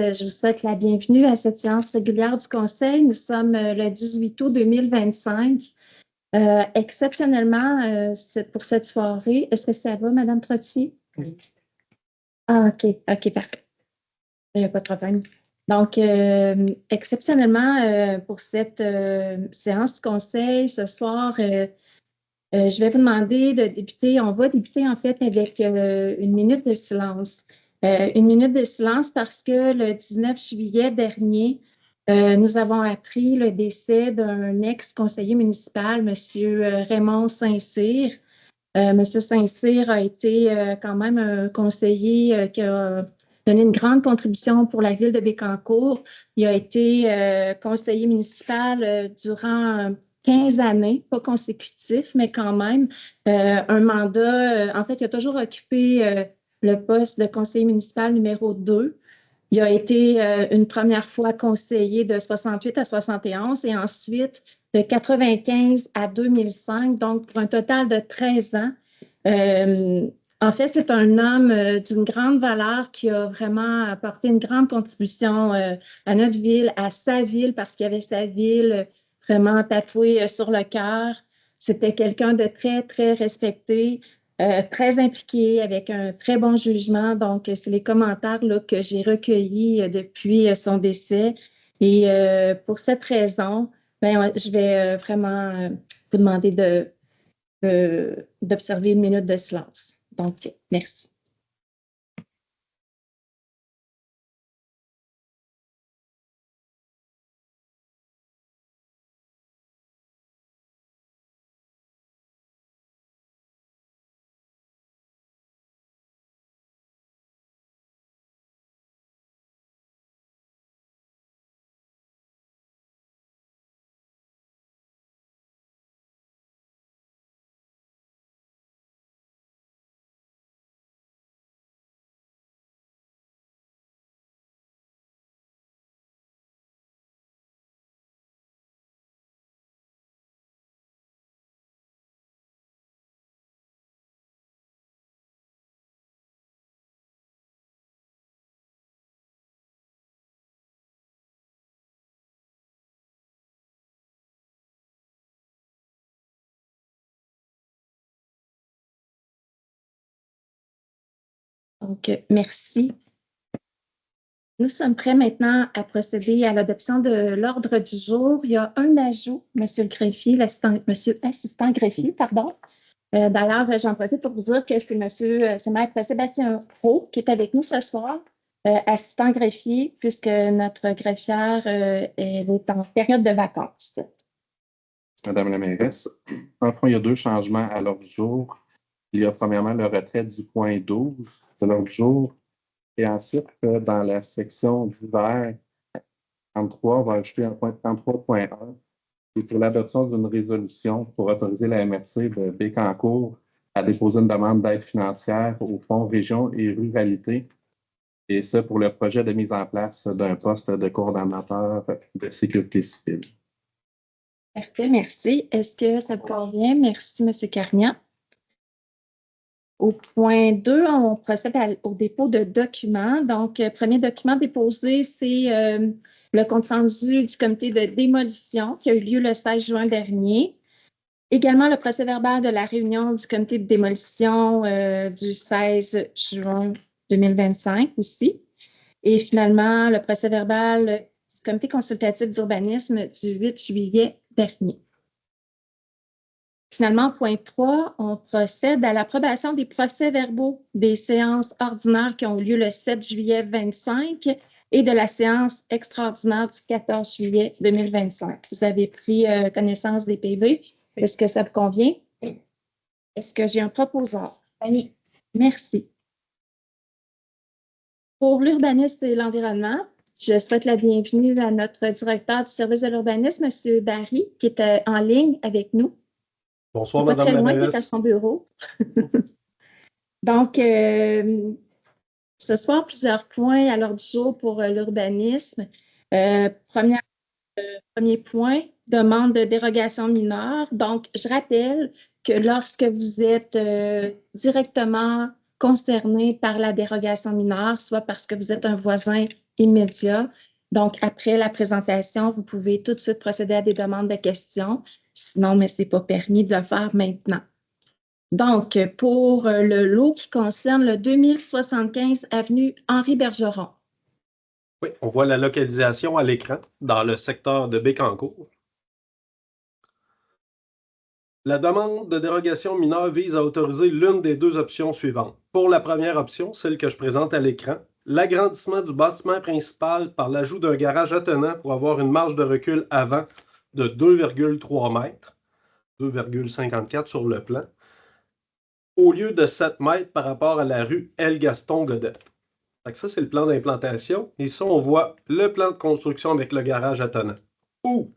Je vous souhaite la bienvenue à cette séance régulière du Conseil. Nous sommes le 18 août 2025. Exceptionnellement, pour cette soirée, est-ce que ça va, Madame Trottier? Oui. Ah, OK, parfait. Il n'y a pas de problème. Donc, exceptionnellement, pour cette séance du Conseil, ce soir, je vais vous demander de débuter. On va débuter en fait avec une minute de silence. Une minute de silence parce que le 19 juillet dernier, nous avons appris le décès d'un ex-conseiller municipal, M. Raymond Saint-Cyr. M. Saint-Cyr a été quand même un conseiller qui a donné une grande contribution pour la ville de Bécancour. Il a été conseiller municipal durant 15 années, pas consécutifs, mais quand même un mandat. En fait, il a toujours occupé le poste de conseiller municipal numéro 2. Il a été une première fois conseiller de 68 à 71 et ensuite de 95 à 2005, donc pour un total de 13 ans. En fait, c'est un homme d'une grande valeur qui a vraiment apporté une grande contribution à notre ville, à sa ville, parce qu'il y avait sa ville vraiment tatouée sur le cœur. C'était quelqu'un de très, très respecté, très impliqué, avec un très bon jugement. Donc, c'est les commentaires là, que j'ai recueillis depuis son décès. Et pour cette raison, ben, je vais vraiment vous demander d'observer une minute de silence. Donc, merci. Donc, merci. Nous sommes prêts maintenant à procéder à l'adoption de l'ordre du jour. Il y a un ajout, Monsieur le greffier, Monsieur assistant greffier, pardon. D'ailleurs, j'en profite pour vous dire que c'est Maître Sébastien Roux qui est avec nous ce soir, assistant greffier, puisque notre greffière elle est en période de vacances. Madame la mairesse, en fond, il y a deux changements à l'ordre du jour. Il y a premièrement le retrait du point 12 de l'ordre du jour. Et ensuite, dans la section d'hiver 33, on va ajouter un point 33.1 et pour l'adoption d'une résolution pour autoriser la MRC de Bécancour à déposer une demande d'aide financière au Fonds Région et Ruralité, et ça pour le projet de mise en place d'un poste de coordonnateur de sécurité civile. Parfait, merci. Est-ce que ça vous convient? Merci, M. Carnian. Au point 2, on procède au dépôt de documents. Donc, premier document déposé, c'est le compte-rendu du comité de démolition qui a eu lieu le 16 juin dernier. Également, le procès-verbal de la réunion du comité de démolition du 16 juin 2025 aussi. Et finalement, le procès-verbal du comité consultatif d'urbanisme du 8 juillet dernier. Finalement, point 3, on procède à l'approbation des procès-verbaux des séances ordinaires qui ont eu lieu le 7 juillet 2025 et de la séance extraordinaire du 14 juillet 2025. Vous avez pris connaissance des PV. Est-ce que ça vous convient? Est-ce que j'ai un proposeur? Annie. Merci. Pour l'urbanisme et l'environnement, je souhaite la bienvenue à notre directeur du service de l'urbanisme, M. Barry, qui est en ligne avec nous. Bonsoir, Madame la mairesse. Il est à son bureau. Donc, ce soir, plusieurs points à l'ordre du jour pour l'urbanisme. Premier point, demande de dérogation mineure. Donc, je rappelle que lorsque vous êtes directement concerné par la dérogation mineure, soit parce que vous êtes un voisin immédiat. Donc, après la présentation, vous pouvez tout de suite procéder à des demandes de questions. Sinon, mais ce n'est pas permis de le faire maintenant. Donc, pour le lot qui concerne le 2075 avenue Henri Bergeron. Oui, on voit la localisation à l'écran dans le secteur de Bécancour. La demande de dérogation mineure vise à autoriser l'une des deux options suivantes. Pour la première option, celle que je présente à l'écran, l'agrandissement du bâtiment principal par l'ajout d'un garage attenant pour avoir une marge de recul avant de 2,3 mètres, 2,54 sur le plan, au lieu de 7 mètres par rapport à la rue L-Gaston-Godette. Ça, c'est le plan d'implantation. Ici, on voit le plan de construction avec le garage attenant. Ou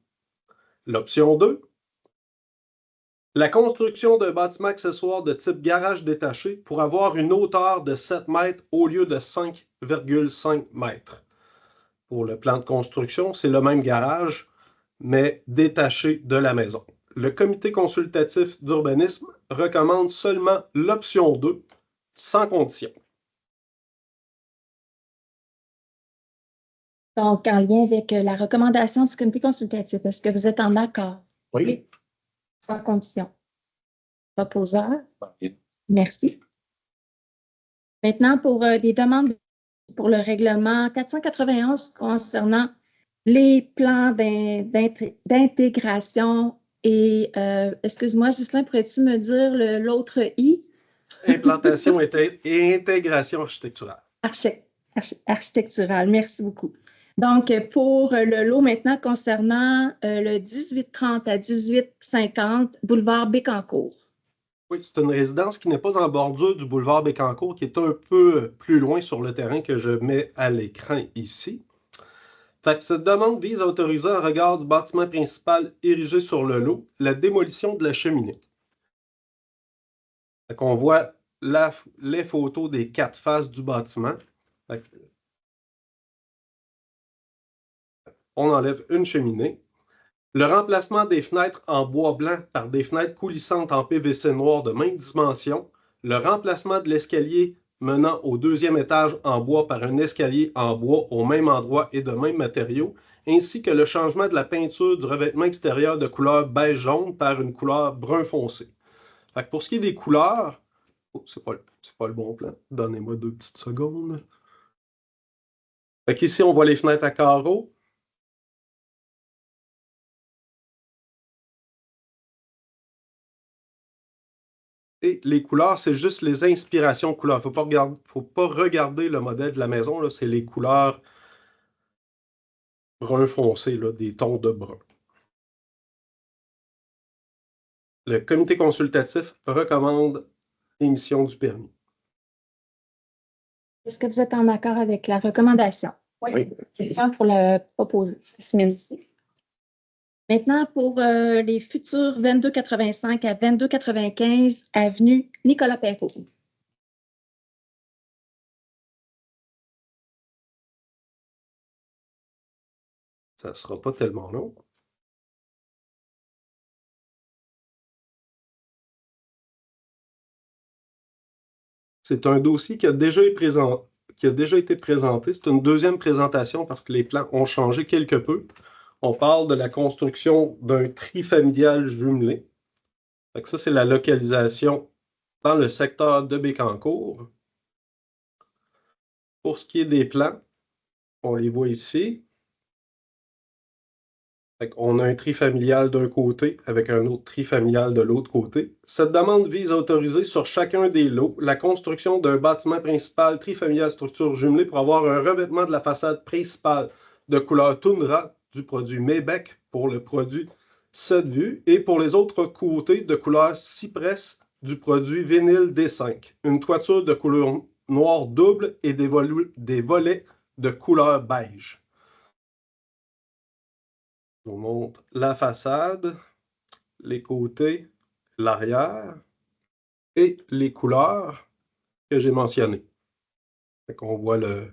l'option 2, la construction d'un bâtiment accessoire de type garage détaché pour avoir une hauteur de 7 mètres au lieu de 5,5 mètres. Pour le plan de construction, c'est le même garage, mais détaché de la maison. Le comité consultatif d'urbanisme recommande seulement l'option 2, sans condition. Donc, en lien avec la recommandation du comité consultatif, est-ce que vous êtes en accord? Oui. Sans condition. Proposeur? Oui. Merci. Maintenant, pour les demandes pour le règlement 491 concernant les plans d'intégration et, excuse-moi, Ghislain, pourrais-tu me dire l'autre I? Implantation et intégration architecturale. Architecturale, merci beaucoup. Donc, pour le lot maintenant concernant le 1830 à 1850, boulevard Bécancour. Oui, c'est une résidence qui n'est pas en bordure du boulevard Bécancour, qui est un peu plus loin sur le terrain que je mets à l'écran ici. Cette demande vise à autoriser, en regard du bâtiment principal érigé sur le lot, la démolition de la cheminée. On voit les photos des 4 faces du bâtiment. On enlève une cheminée. Le remplacement des fenêtres en bois blanc par des fenêtres coulissantes en PVC noir de même dimension. Le remplacement de l'escalier menant au 2e étage en bois par un escalier en bois au même endroit et de même matériaux, ainsi que le changement de la peinture du revêtement extérieur de couleur beige-jaune par une couleur brun foncé. Pour ce qui est des couleurs, c'est pas le bon plan. Donnez-moi 2 petites secondes. Ici, on voit les fenêtres à carreaux. Et les couleurs, c'est juste les inspirations de couleurs. Il ne faut pas regarder le modèle de la maison. C'est les couleurs brun foncé, là, des tons de brun. Le comité consultatif recommande l'émission du permis. Est-ce que vous êtes en accord avec la recommandation? Oui. Quelqu'un pour la proposer? Maintenant, pour les futurs 2285 à 2295 avenue Nicolas Perrault. Ça ne sera pas tellement long. C'est un dossier qui a déjà été présenté. C'est une deuxième présentation parce que les plans ont changé quelque peu. On parle de la construction d'un trifamilial jumelé. Ça, c'est la localisation dans le secteur de Bécancour. Pour ce qui est des plans, on les voit ici. On a un trifamilial d'un côté avec un autre trifamilial de l'autre côté. Cette demande vise à autoriser sur chacun des lots la construction d'un bâtiment principal trifamilial structure jumelée pour avoir un revêtement de la façade principale de couleur toundra du produit Maybec pour le produit 7 vues et pour les autres côtés de couleur cypress du produit vinyle D5. Une toiture de couleur noire double et des volets de couleur beige. Je vous montre la façade, les côtés, l'arrière et les couleurs que j'ai mentionnées. On voit le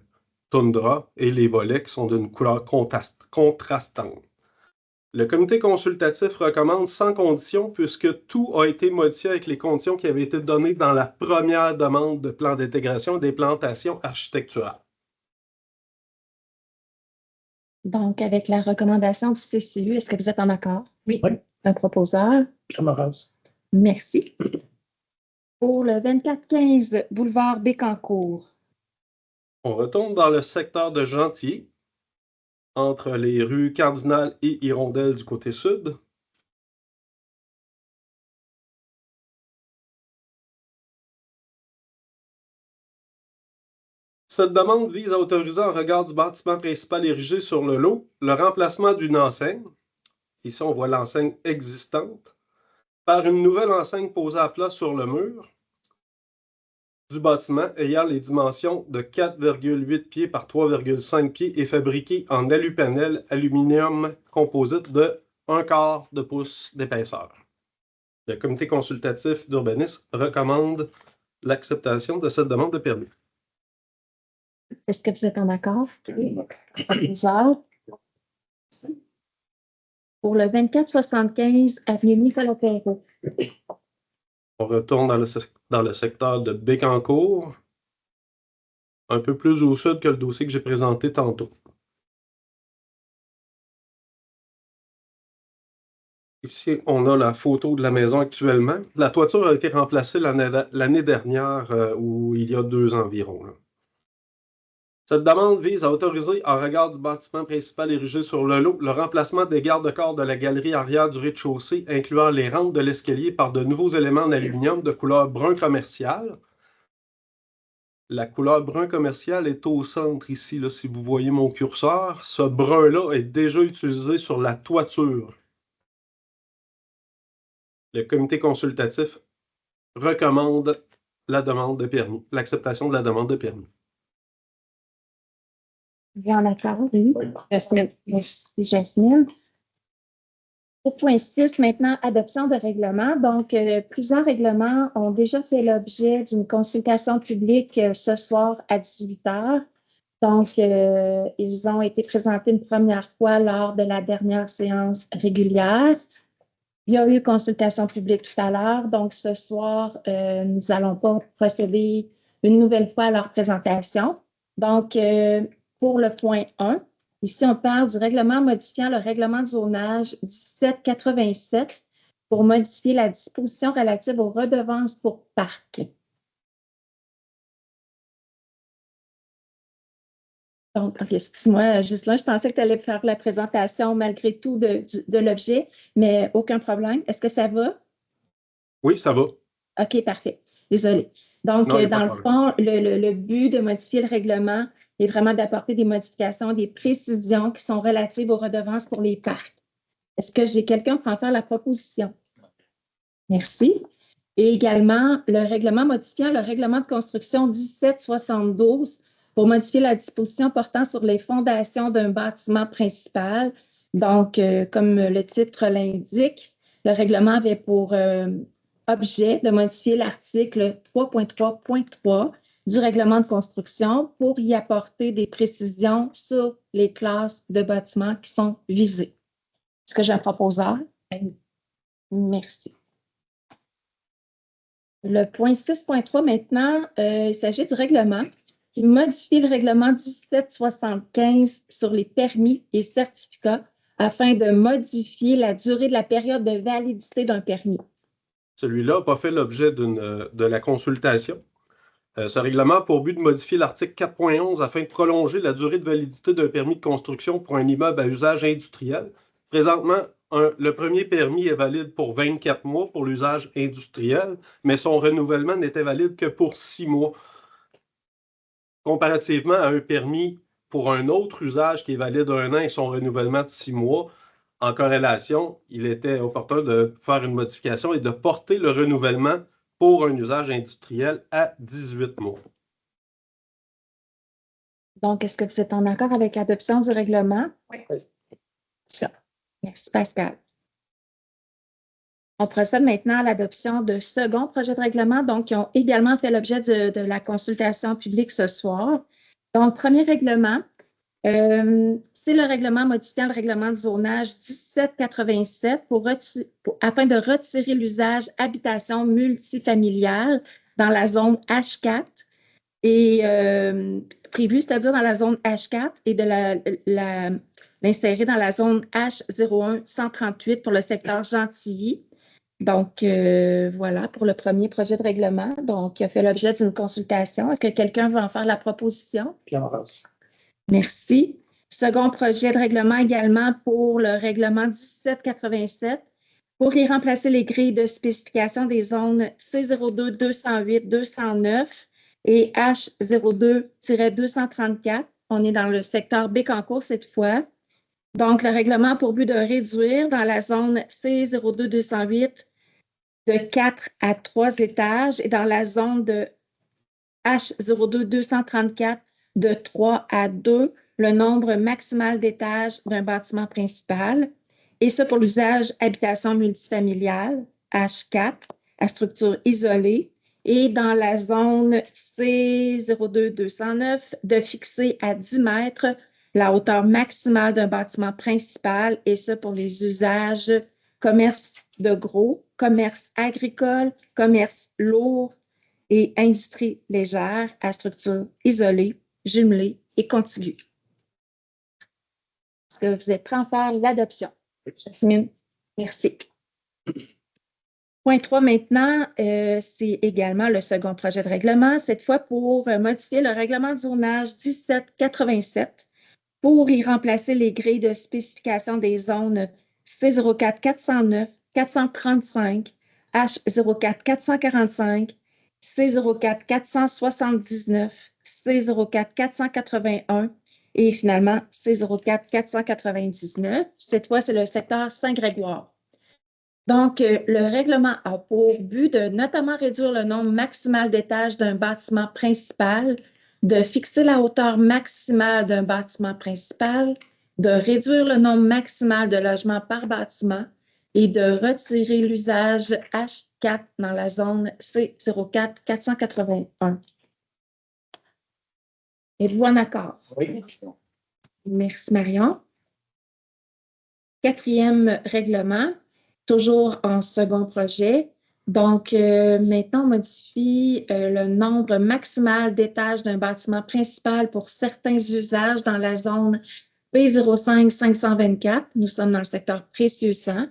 toundra et les volets qui sont d'une couleur contrastante. Le comité consultatif recommande sans condition puisque tout a été modifié avec les conditions qui avaient été données dans la première demande de plan d'intégration et des plantations architecturales. Donc, avec la recommandation du CCU, est-ce que vous êtes en accord? Oui. Un proposeur? Merci. Pour le 2415 boulevard Bécancour. On retourne dans le secteur de Gentilly, entre les rues Cardinal et Hirondelle du côté sud. Cette demande vise à autoriser en regard du bâtiment principal érigé sur le lot le remplacement d'une enseigne, ici on voit l'enseigne existante, par une nouvelle enseigne posée à plat sur le mur du bâtiment ayant les dimensions de 4,8 pieds par 3,5 pieds et fabriquée en alupanel aluminium composite de 1/4 de pouce d'épaisseur. Le comité consultatif d'urbanisme recommande l'acceptation de cette demande de permis. Est-ce que vous êtes en accord? Oui. Proposeur? Pour le 2475 avenue Nicolas Perrault. On retourne dans le secteur de Bécancour, un peu plus au sud que le dossier que j'ai présenté tantôt. Ici, on a la photo de la maison actuellement. La toiture a été remplacée l'année dernière, ou il y a 2 ans environ. Cette demande vise à autoriser, en regard du bâtiment principal érigé sur le lot, le remplacement des garde-corps de la galerie arrière du rez-de-chaussée, incluant les rampes de l'escalier par de nouveaux éléments en aluminium de couleur brun commercial. La couleur brun commercial est au centre ici, là, si vous voyez mon curseur. Ce brun-là est déjà utilisé sur la toiture. Le comité consultatif recommande la demande de permis, l'acceptation de la demande de permis. Bien d'accord, oui. Merci, Jasmine. 7.6, maintenant, adoption de règlement. Donc, plusieurs règlements ont déjà fait l'objet d'une consultation publique ce soir à 18h. Donc, ils ont été présentés une première fois lors de la dernière séance régulière. Il y a eu consultation publique tout à l'heure. Donc, ce soir, nous n'allons pas procéder une nouvelle fois à leur présentation. Donc, pour le point 1, ici, on parle du règlement modifiant le règlement de zonage 1787 pour modifier la disposition relative aux redevances pour parc. Donc, okay, excuse-moi, Ghislain, je pensais que tu allais faire la présentation malgré tout de l'objet, mais aucun problème. Est-ce que ça va? Oui, ça va. OK, parfait. Désolée. Donc, non, dans le fond, le but de modifier le règlement est vraiment d'apporter des modifications, des précisions qui sont relatives aux redevances pour les parcs. Est-ce que j'ai quelqu'un pour en faire la proposition? Merci. Et également, le règlement modifiant le règlement de construction 1772 pour modifier la disposition portant sur les fondations d'un bâtiment principal. Donc, comme le titre l'indique, le règlement avait pour objet de modifier l'article 3.3.3 du règlement de construction pour y apporter des précisions sur les classes de bâtiments qui sont visées. Est-ce que j'ai un proposeur? Merci. Le point 6.3 maintenant, il s'agit du règlement qui modifie le règlement 1775 sur les permis et certificats afin de modifier la durée de la période de validité d'un permis. Celui-là n'a pas fait l'objet de la consultation. Ce règlement a pour but de modifier l'article 4.11 afin de prolonger la durée de validité d'un permis de construction pour un immeuble à usage industriel. Présentement, le premier permis est valide pour 24 mois pour l'usage industriel, mais son renouvellement n'était valide que pour 6 mois. Comparativement à un permis pour un autre usage qui est valide 1 an et son renouvellement de 6 mois, en corrélation, il était opportun de faire une modification et de porter le renouvellement pour un usage industriel à 18 mois. Donc, est-ce que vous êtes en accord avec l'adoption du règlement? Oui. Merci, Pascal. On procède maintenant à l'adoption de second projet de règlement, donc qui ont également fait l'objet de la consultation publique ce soir. Donc, premier règlement, C'est le règlement modifiant le règlement de zonage 1787 afin de retirer l'usage habitation multifamiliale dans la zone H4 et prévu, c'est-à-dire dans la zone H4 et de l'insérer dans la zone H01 138 pour le secteur Gentilly. Donc, voilà pour le premier projet de règlement, donc, qui a fait l'objet d'une consultation. Est-ce que quelqu'un veut en faire la proposition? Pierre-Rose. Merci. Second projet de règlement également pour le règlement 1787 pour y remplacer les grilles de spécification des zones C02 208 209 et H02-234. On est dans le secteur Bécancour cette fois. Donc, le règlement a pour but de réduire dans la zone C02 208 de 4 à 3 étages et dans la zone de H02 234 de 3 à 2 le nombre maximal d'étages d'un bâtiment principal, et ça pour l'usage habitation multifamiliale, H4, à structure isolée, et dans la zone C02-209, de fixer à 10 mètres la hauteur maximale d'un bâtiment principal, et ça pour les usages commerce de gros, commerce agricole, commerce lourd et industrie légère à structure isolée, jumelée et contiguë. Est-ce que vous êtes prêts à faire l'adoption? Jasmine, merci. Point 3 maintenant, c'est également le second projet de règlement, cette fois pour modifier le règlement de zonage 1787 pour y remplacer les grilles de spécification des zones C04 409, 435, H04 445, C04 479, C04 481 et finalement C04 499. Cette fois, c'est le secteur Saint-Grégoire. Donc, le règlement a pour but de notamment réduire le nombre maximal d'étages d'un bâtiment principal, de fixer la hauteur maximale d'un bâtiment principal, de réduire le nombre maximal de logements par bâtiment et de retirer l'usage H4 dans la zone C04 481. Êtes-vous en accord? Oui. Merci, Marion. Quatrième règlement, toujours en second projet. Donc, maintenant, on modifie le nombre maximal d'étages d'un bâtiment principal pour certains usages dans la zone P05-524. Nous sommes dans le secteur Précieux-Sang.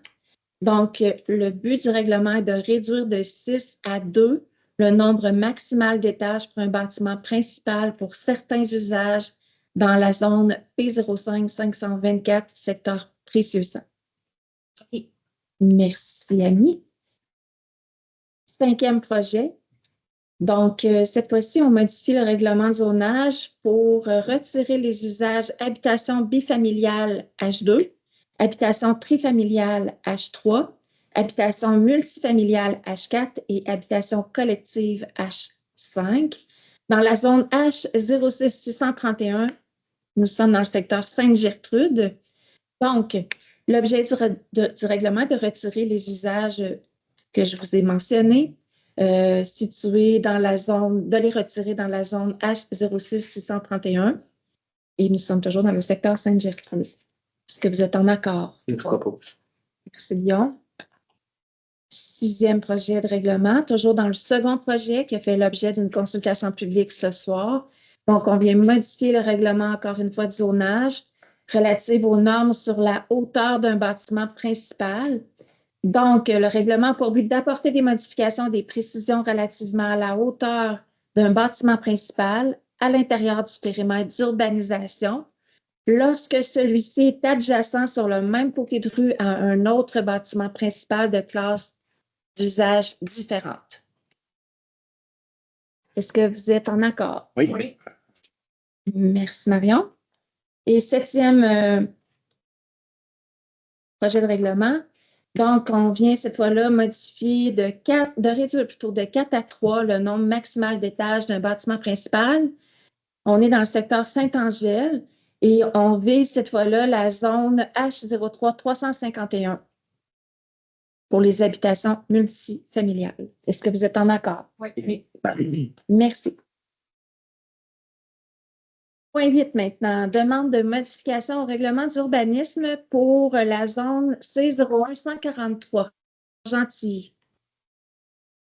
Donc, le but du règlement est de réduire de 6 à 2 le nombre maximal d'étages pour un bâtiment principal pour certains usages dans la zone P05-524, secteur Précieux-Sang. Merci, Annie. Cinquième projet. Donc, cette fois-ci, on modifie le règlement de zonage pour retirer les usages habitation bifamiliale H2, habitation trifamiliale H3, habitation multifamiliale H4 et habitation collective H5. Dans la zone H06631, nous sommes dans le secteur Sainte-Gertrude. Donc, l'objet du règlement est de retirer les usages que je vous ai mentionnés, situés dans la zone, de les retirer dans la zone H06631. Et nous sommes toujours dans le secteur Sainte-Gertrude. Est-ce que vous êtes en accord? Je propose. Merci, Lyon. Sixième projet de règlement, toujours dans le second projet qui a fait l'objet d'une consultation publique ce soir. Donc, on vient modifier le règlement, encore une fois, de zonage relative aux normes sur la hauteur d'un bâtiment principal. Donc, le règlement a pour but d'apporter des modifications, des précisions relativement à la hauteur d'un bâtiment principal à l'intérieur du périmètre d'urbanisation lorsque celui-ci est adjacent sur le même côté de rue à un autre bâtiment principal de classe d'usage différente. Est-ce que vous êtes en accord? Oui. Merci, Marion. Et septième projet de règlement. Donc, on vient cette fois-là modifier de réduire plutôt de 4 à 3 le nombre maximal d'étages d'un bâtiment principal. On est dans le secteur Saint-Angèle et on vise cette fois-là la zone H03 351 pour les habitations multifamiliales. Est-ce que vous êtes en accord? Oui. Merci. Point 8 maintenant. Demande de modification au règlement d'urbanisme pour la zone C01-143. Gentilly.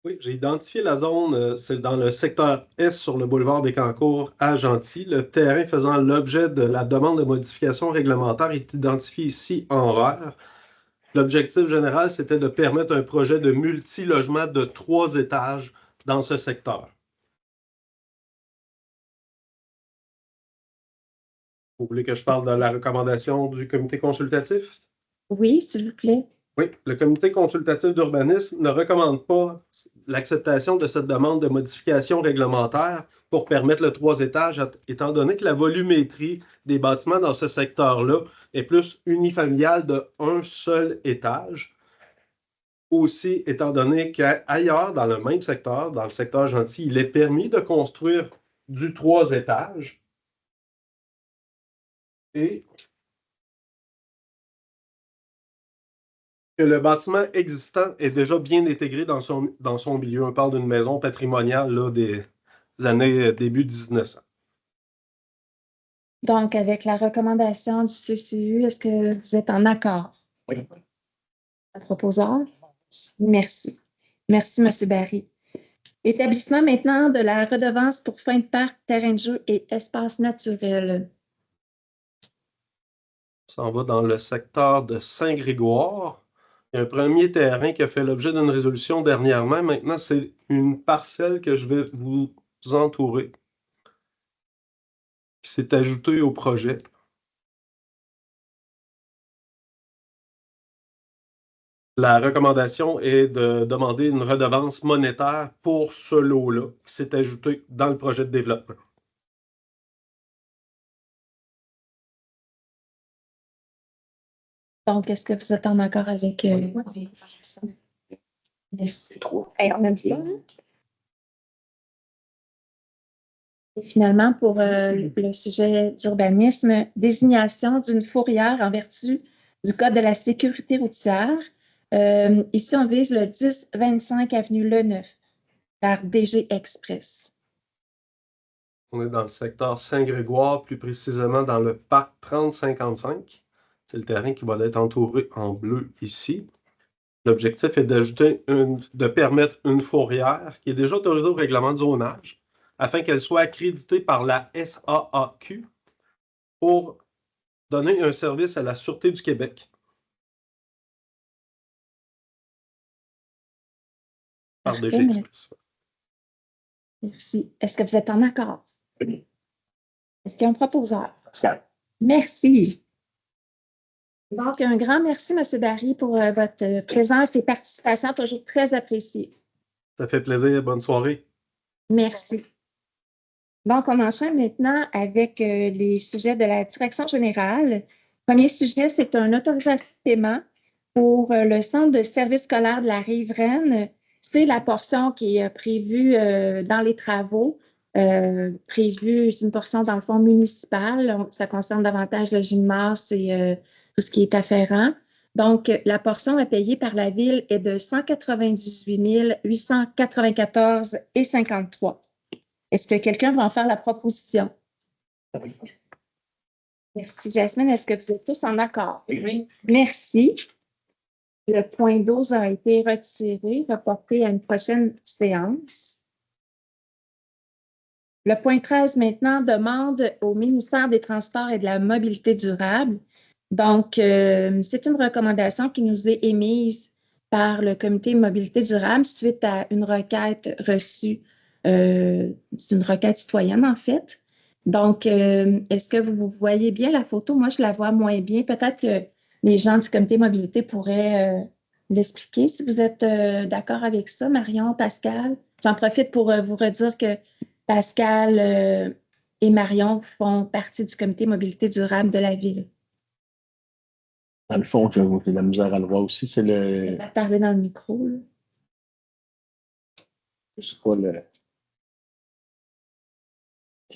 Oui, j'ai identifié la zone, c'est dans le secteur Est sur le boulevard Bécancour à Gentilly. Le terrain faisant l'objet de la demande de modification réglementaire est identifié ici en vert. L'objectif général, c'était de permettre un projet de multi-logement de 3 étages dans ce secteur. Vous voulez que je parle de la recommandation du comité consultatif? Oui, s'il vous plaît. Oui, le comité consultatif d'urbanisme ne recommande pas l'acceptation de cette demande de modification réglementaire pour permettre le 3 étages, étant donné que la volumétrie des bâtiments dans ce secteur-là est plus unifamiliale de un seul étage. Aussi, étant donné qu'ailleurs, dans le même secteur, dans le secteur Gentilly, il est permis de construire du 3 étages. Et que le bâtiment existant est déjà bien intégré dans son milieu. On parle d'une maison patrimoniale là, des années début 1900. Donc, avec la recommandation du CCU, est-ce que vous êtes en accord? Oui. Le proposeur? Merci. Merci, M. Barry. Établissement maintenant de la redevance pour fin de parc, terrain de jeu et espace naturel. On s'en va dans le secteur de Saint-Grégoire. Il y a un premier terrain qui a fait l'objet d'une résolution dernièrement. Maintenant, c'est une parcelle que je vais vous entourer, qui s'est ajoutée au projet. La recommandation est de demander une redevance monétaire pour ce lot-là, qui s'est ajouté dans le projet de développement. Donc, est-ce que vous êtes en accord avec... Merci. Et en même temps, et finalement, pour le sujet d'urbanisme, désignation d'une fourrière en vertu du Code de la sécurité routière. Ici, on vise le 10-25 avenue Leneuf par DG Express. On est dans le secteur Saint-Grégoire, plus précisément dans le parc 3055. C'est le terrain qui va être entouré en bleu ici. L'objectif est de permettre une fourrière qui est déjà autorisée au règlement de zonage afin qu'elle soit accréditée par la SAAQ pour donner un service à la Sûreté du Québec. Par Parfait, DG Express. Merci. Est-ce que vous êtes en accord? Oui. Est-ce qu'il y a un proposeur? Pascal. Merci. Donc, un grand merci, M. Barry, pour votre présence et participation, toujours très appréciée. Ça fait plaisir. Bonne soirée. Merci. Donc, on enchaîne maintenant avec les sujets de la direction générale. Premier sujet, c'est une autorisation de paiement pour le centre de service scolaire de la Riveraine. C'est la portion qui est prévue dans les travaux. C'est une portion dans le fond municipal. Ça concerne davantage le gymnase et tout ce qui est afférent. Donc, la portion à payer par la Ville est de 198 894,53. Est-ce que quelqu'un va en faire la proposition? Oui. Merci, Jasmine. Est-ce que vous êtes tous en accord? Oui. Merci. Le point 12 a été retiré, reporté à une prochaine séance. Le point 13 maintenant demande au ministère des Transports et de la Mobilité durable. Donc, c'est une recommandation qui nous est émise par le Comité Mobilité durable suite à une requête reçue. C'est une requête citoyenne, en fait. Donc, est-ce que vous voyez bien la photo? Moi, je la vois moins bien. Peut-être que les gens du Comité Mobilité pourraient l'expliquer si vous êtes d'accord avec ça, Marion, Pascal. J'en profite pour vous redire que Pascal et Marion font partie du Comité Mobilité durable de la Ville. Dans le fond, j'ai de la misère à le voir aussi. C'est le. Parler dans le micro. Là. C'est pas le.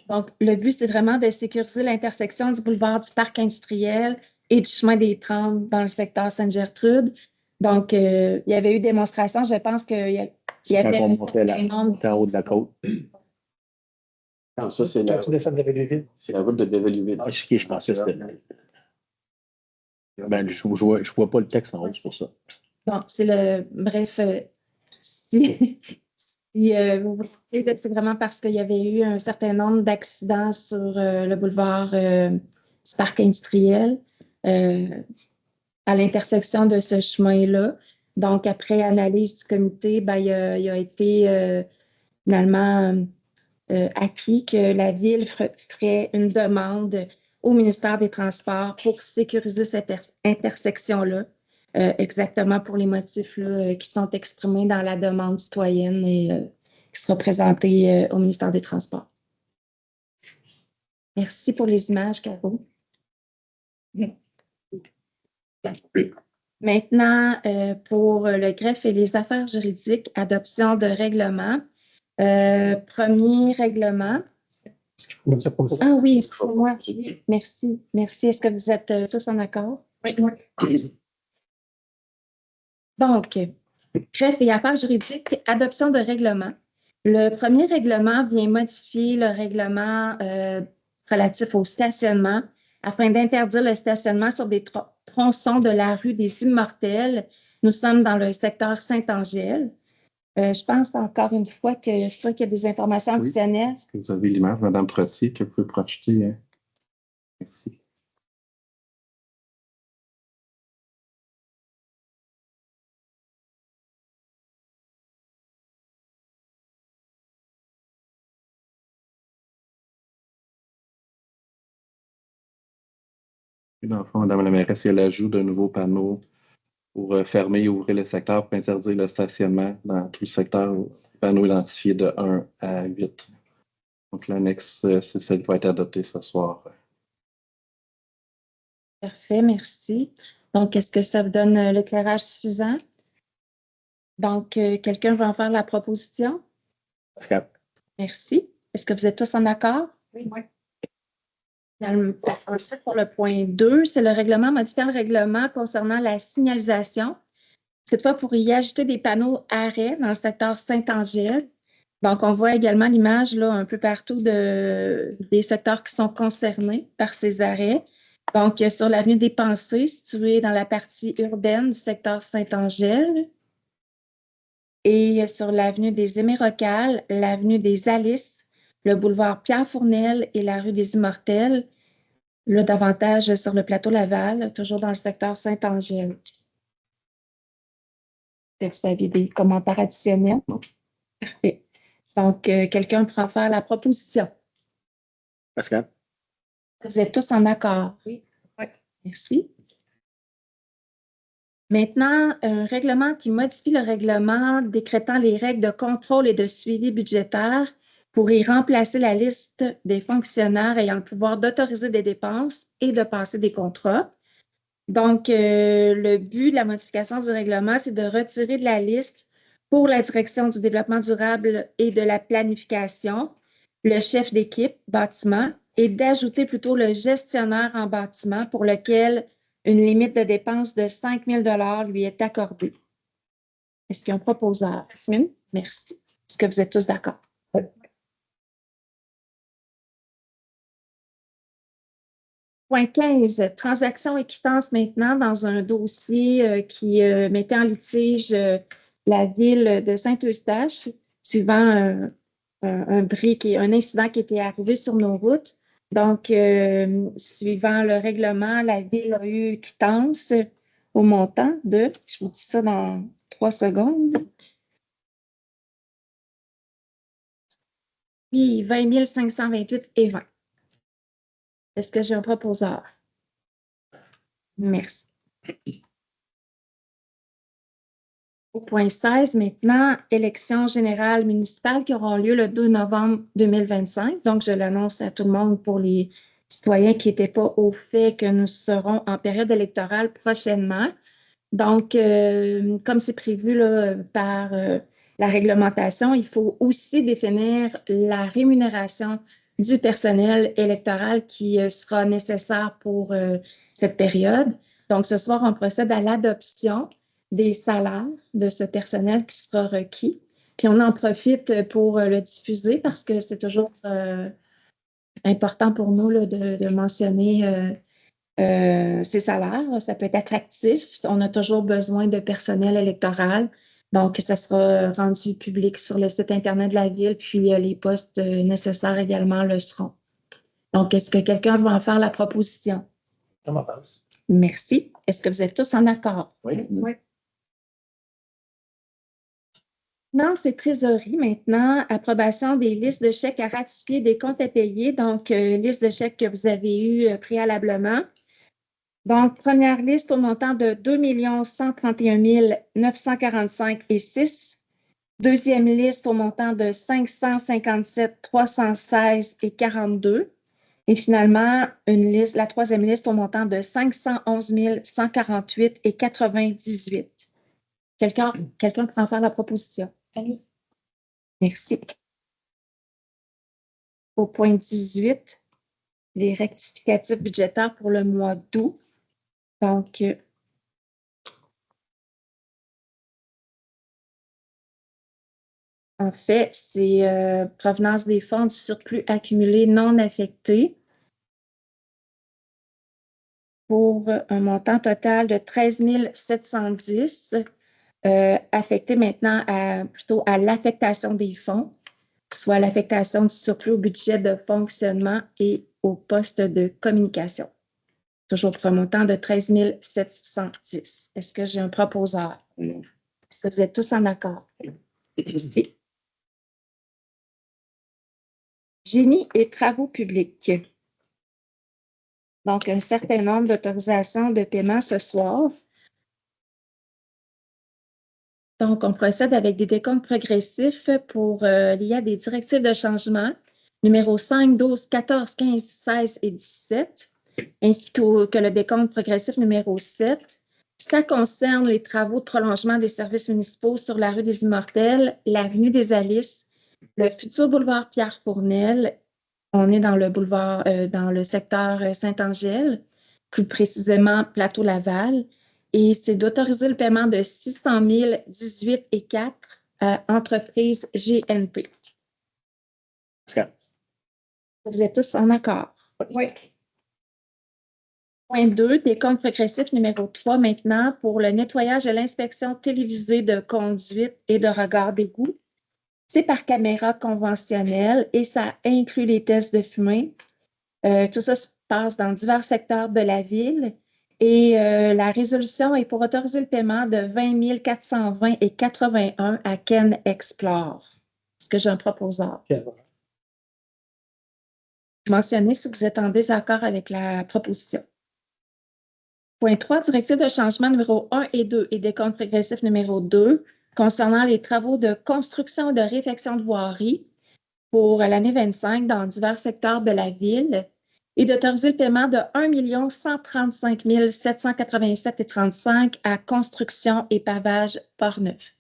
Donc, le but, c'est vraiment de sécuriser l'intersection du boulevard du Parc industriel et du chemin des 30 dans le secteur Sainte-Gertrude. Donc, il y avait eu démonstration. Je pense qu'il y avait Quand on montait en haut de la côte. Non, ça, c'est Quand tu descends de Belleville. la route de Déveluville. Ah, ok, je pensais que c'était. Ben, je vois pas le texte en haut, c'est pour ça. Bon, c'est le. Bref, si, vous vous rappelez, c'est vraiment parce qu'il y avait eu un certain nombre d'accidents sur le boulevard du parc industriel à l'intersection de ce chemin-là. Donc, après analyse du comité, ben, il a été finalement acquis que la Ville ferait une demande au ministère des Transports pour sécuriser cette intersection-là, exactement pour les motifs là, qui sont exprimés dans la demande citoyenne et qui sera présentée au ministère des Transports. Merci pour les images, Caro. Maintenant, pour le greffe et les affaires juridiques, adoption de règlement. Premier règlement. Ah oui, excusez-moi. Oui, merci. Merci. Est-ce que vous êtes tous en accord? Oui. Donc, greffe et affaires juridiques, adoption de règlement. Le premier règlement vient modifier le règlement relatif au stationnement afin d'interdire le stationnement sur des tronçons de la rue des Immortels. Nous sommes dans le secteur Saint-Angèle. Je pense encore une fois que soit qu'il y a des informations additionnelles. Est-ce que vous avez l'image, Mme Trottier, que vous pouvez projeter? Hein? Merci. Dans le fond, Mme la mairesse, il y a l'ajout d'un nouveau panneau pour fermer et ouvrir le secteur pour interdire le stationnement dans tout le secteur, panneau identifié de 1 à 8. Donc, l'annexe, c'est celle qui va être adoptée ce soir. Parfait, merci. Donc, est-ce que ça vous donne l'éclairage suffisant? Donc, quelqu'un va en faire la proposition? Pascal. Merci. Est-ce que vous êtes tous en accord? Oui. Ensuite, pour le point 2, c'est le règlement modifiant le règlement concernant la signalisation. Cette fois, pour y ajouter des panneaux arrêts dans le secteur Saint-Angèle. Donc, on voit également l'image là un peu partout des secteurs qui sont concernés par ces arrêts. Donc, sur l'avenue des Pensées, située dans la partie urbaine du secteur Saint-Angèle. Et sur l'avenue des Hémérocales, l'avenue des Alices, le boulevard Pierre-Fournel et la rue des Immortels, là, davantage sur le plateau Laval, toujours dans le secteur Saint-Angèle. Est-ce que vous avez des commentaires additionnels? Non. Parfait. Donc, quelqu'un pourra faire la proposition. Pascal. Vous êtes tous en accord? Oui. Merci. Maintenant, un règlement qui modifie le règlement décrétant les règles de contrôle et de suivi budgétaire pour y remplacer la liste des fonctionnaires ayant le pouvoir d'autoriser des dépenses et de passer des contrats. Donc, le but de la modification du règlement, c'est de retirer de la liste pour la direction du développement durable et de la planification le chef d'équipe bâtiment et d'ajouter plutôt le gestionnaire en bâtiment pour lequel une limite de dépenses de 5 000 $ lui est accordée. Est-ce qu'il y a un proposeur? Yasmine? Merci. Est-ce que vous êtes tous d'accord? Oui. Point 15, transaction et quittance maintenant dans un dossier qui mettait en litige la ville de Saint-Eustache suivant un incident qui était arrivé sur nos routes. Donc, suivant le règlement, la ville a eu quittance au montant de, je vous dis ça dans 3 secondes, puis 20 528,20. Est-ce que j'ai un proposeur? Merci. Au point 16, maintenant, élections générales municipales qui auront lieu le 2 novembre 2025. Donc, je l'annonce à tout le monde pour les citoyens qui n'étaient pas au fait que nous serons en période électorale prochainement. Donc, comme c'est prévu là, par la réglementation, il faut aussi définir la rémunération du personnel électoral qui sera nécessaire pour cette période. Donc, ce soir, on procède à l'adoption des salaires de ce personnel qui sera requis. Puis, on en profite pour le diffuser parce que c'est toujours important pour nous là, de mentionner ces salaires. Ça peut être attractif. On a toujours besoin de personnel électoral. Donc, ça sera rendu public sur le site Internet de la Ville, puis les postes nécessaires également le seront. Donc, est-ce que quelqu'un va en faire la proposition? Ça m'en passe. Merci. Est-ce que vous êtes tous en accord? Oui. Oui. Non, c'est trésorerie maintenant. Approbation des listes de chèques à ratifier, des comptes à payer. Donc, liste de chèques que vous avez eue préalablement. Donc, première liste au montant de 2 131 945,06. Deuxième liste au montant de 557 316,42. Et finalement, la troisième liste au montant de 511 148,98. Quelqu'un peut en faire la proposition? Annie. Merci. Au point 18, les rectificatifs budgétaires pour le mois d'août. Donc, en fait, c'est provenance des fonds du surplus accumulé non affecté pour un montant total de 13 710, affecté maintenant plutôt à l'affectation des fonds, soit l'affectation du surplus au budget de fonctionnement et au poste de communication. Toujours pour un montant de 13 710. Est-ce que j'ai un proposeur? Est-ce que vous êtes tous en accord? Merci. Génie et travaux publics. Donc, un certain nombre d'autorisations de paiement ce soir. Donc, on procède avec des décomptes progressifs liés à des directives de changement, numéro 5, 12, 14, 15, 16 et 17, ainsi que le décompte progressif numéro 7. Ça concerne les travaux de prolongement des services municipaux sur la rue des Immortels, l'avenue des Alices, le futur boulevard Pierre-Fournel. On est dans le boulevard, dans le secteur Saint-Angèle, plus précisément Plateau-Laval. Et c'est d'autoriser le paiement de 600 018 et 4 à entreprise GNP. Vous êtes tous en accord? Oui. Point 2, décompte progressif numéro 3 maintenant pour le nettoyage et l'inspection télévisée de conduite et de regard d'égout. C'est par caméra conventionnelle et ça inclut les tests de fumée. Tout ça se passe dans divers secteurs de la ville et la résolution est pour autoriser le paiement de 20 420 et 81 à Ken Explore. Est-ce que j'ai un proposeur? Mentionnez si vous êtes en désaccord avec la proposition. Point 3, directive de changement numéro 1 et 2 et décompte progressif numéro 2 concernant les travaux de construction et de réfection de voirie pour l'année 25 dans divers secteurs de la ville et d'autoriser le paiement de 1 135 787,35 à construction et pavage Port-Neuf.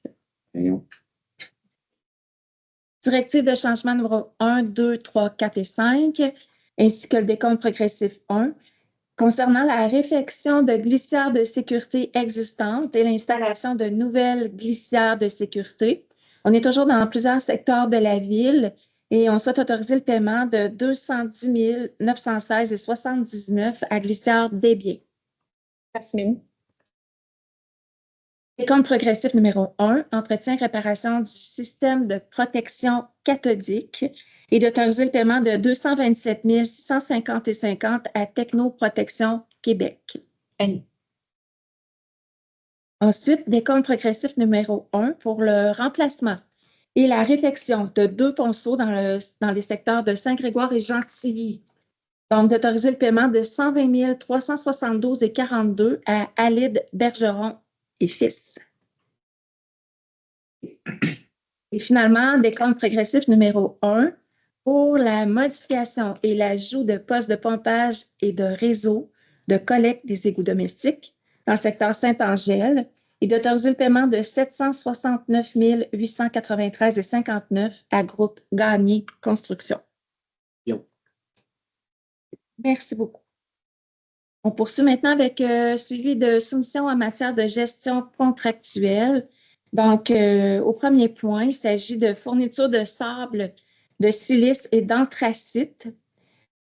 Directive de changement numéro 1, 2, 3, 4 et 5, ainsi que le décompte progressif 1, concernant la réfection de glissières de sécurité existantes et l'installation de nouvelles glissières de sécurité. On est toujours dans plusieurs secteurs de la ville et on souhaite autoriser le paiement de 210 916,79 à glissière des biens. Jasmine. Décompte progressif numéro 1, entretien et réparation du système de protection cathodique et d'autoriser le paiement de 227 650,50 à Technoprotection Québec. Annie. Ensuite, décompte progressif numéro 1 pour le remplacement et la réfection de 2 ponceaux dans les secteurs de Saint-Grégoire et Gentilly. Donc, d'autoriser le paiement de 120 372,42 à Alide Bergeron et fils. Et finalement, décompte progressif numéro 1 pour la modification et l'ajout de postes de pompage et de réseaux de collecte des égouts domestiques dans le secteur Saint-Angèle et d'autoriser le paiement de 769 893,59 à Groupe Gagné Construction. Yo. Merci beaucoup. On poursuit maintenant avec suivi de soumission en matière de gestion contractuelle. Donc, au premier point, il s'agit de fourniture de sable, de silice et d'anthracite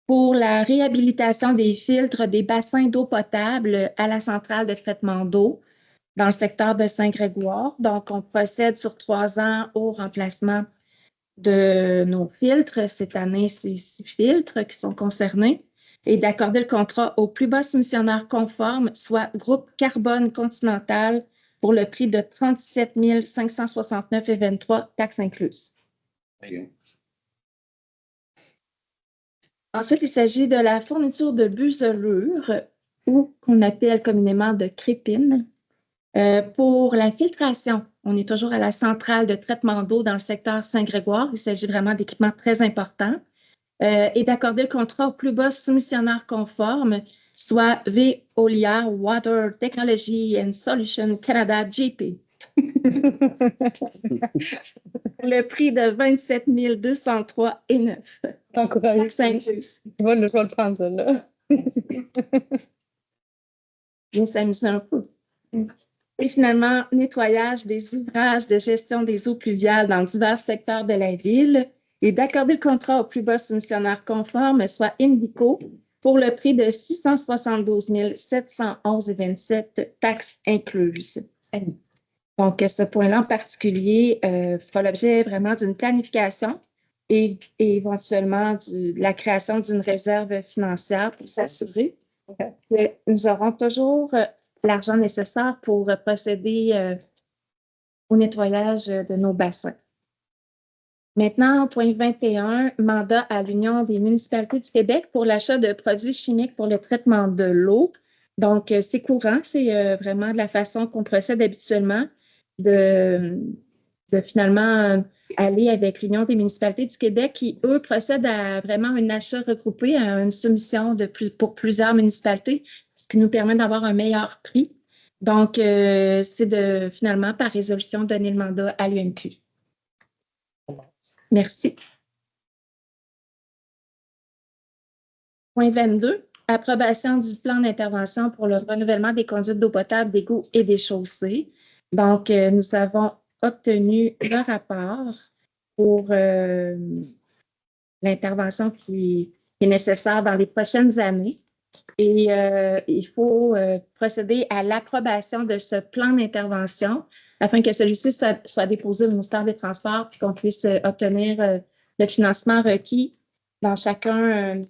pour la réhabilitation des filtres des bassins d'eau potable à la centrale de traitement d'eau dans le secteur de Saint-Grégoire. Donc, on procède sur 3 ans au remplacement de nos filtres. Cette année, c'est 6 filtres qui sont concernés et d'accorder le contrat au plus bas soumissionnaire conforme, soit Groupe Carbone Continental, pour le prix de 37 569,23 taxes incluses. Ensuite, il s'agit de la fourniture de buselure, ou qu'on appelle communément de crépine, pour la filtration. On est toujours à la centrale de traitement d'eau dans le secteur Saint-Grégoire. Il s'agit vraiment d'équipements très importants. Et d'accorder le contrat au plus bas soumissionnaire conforme, soit Veolia Water Technology and Solutions Canada GP. Le prix de 27 203,9. Encouragé. Je vais le prendre, ça, là. Bien s'amuser un peu. Et finalement, nettoyage des ouvrages de gestion des eaux pluviales dans divers secteurs de la ville et d'accorder le contrat au plus bas soumissionnaire conforme, soit Indico, pour le prix de 672 711,27 taxes incluses. Donc, ce point-là en particulier fera l'objet vraiment d'une planification et éventuellement de la création d'une réserve financière pour s'assurer que nous aurons toujours l'argent nécessaire pour procéder au nettoyage de nos bassins. Maintenant, point 21, mandat à l'Union des municipalités du Québec pour l'achat de produits chimiques pour le traitement de l'eau. Donc, c'est courant, c'est vraiment de la façon qu'on procède habituellement de finalement aller avec l'Union des municipalités du Québec qui, eux, procèdent à vraiment un achat regroupé, à une soumission pour plusieurs municipalités, ce qui nous permet d'avoir un meilleur prix. Donc, c'est de finalement, par résolution, donner le mandat à l'UMQ. Merci. Point 22, approbation du plan d'intervention pour le renouvellement des conduites d'eau potable, d'égouts et des chaussées. Donc, nous avons obtenu le rapport pour l'intervention qui est nécessaire dans les prochaines années. Et il faut procéder à l'approbation de ce plan d'intervention afin que celui-ci soit déposé au ministère des Transports et qu'on puisse obtenir le financement requis dans chacune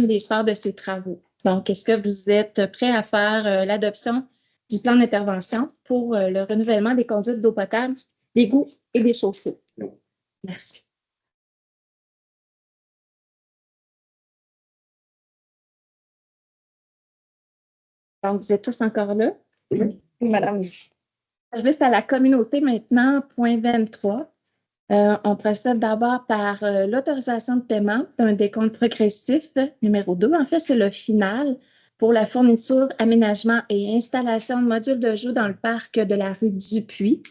des sphères de ces travaux. Donc, est-ce que vous êtes prêts à faire l'adoption du plan d'intervention pour le renouvellement des conduites d'eau potable, d'égouts et des chaussées? Merci. Donc, vous êtes tous encore là? Oui, madame. Je laisse à la communauté maintenant, point 23. On procède d'abord par l'autorisation de paiement d'un décompte progressif. Numéro 2, en fait, c'est le final pour la fourniture, aménagement et installation de modules de jeu dans le parc de la rue Dupuis.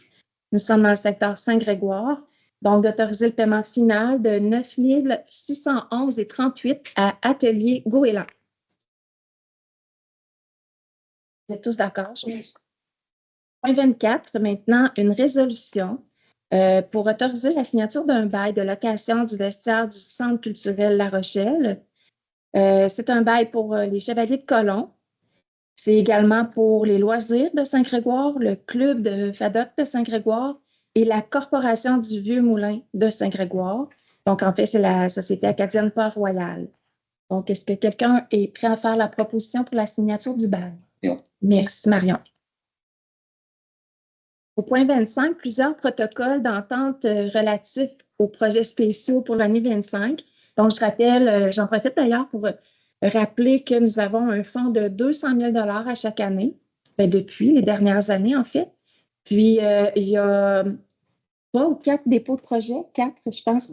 Nous sommes dans le secteur Saint-Grégoire. Donc, d'autoriser le paiement final de 9 611,38 à Atelier Goéland. Vous êtes tous d'accord? Point 24, maintenant, une résolution pour autoriser la signature d'un bail de location du vestiaire du Centre culturel La Rochelle. C'est un bail pour les Chevaliers de Colomb. C'est également pour les loisirs de Saint-Grégoire, le club de Fadoc de Saint-Grégoire et la Corporation du Vieux Moulin de Saint-Grégoire. Donc, en fait, c'est la Société acadienne Port-Royal. Donc, est-ce que quelqu'un est prêt à faire la proposition pour la signature du bail? Non. Merci, Marion. Au point 25, plusieurs protocoles d'entente relatifs aux projets spéciaux pour l'année 25. Donc, je rappelle, j'en profite d'ailleurs pour rappeler que nous avons un fonds de 200 000 à chaque année, depuis les dernières années, en fait. Puis, il y a 3 ou 4 dépôts de projets, 4, je pense.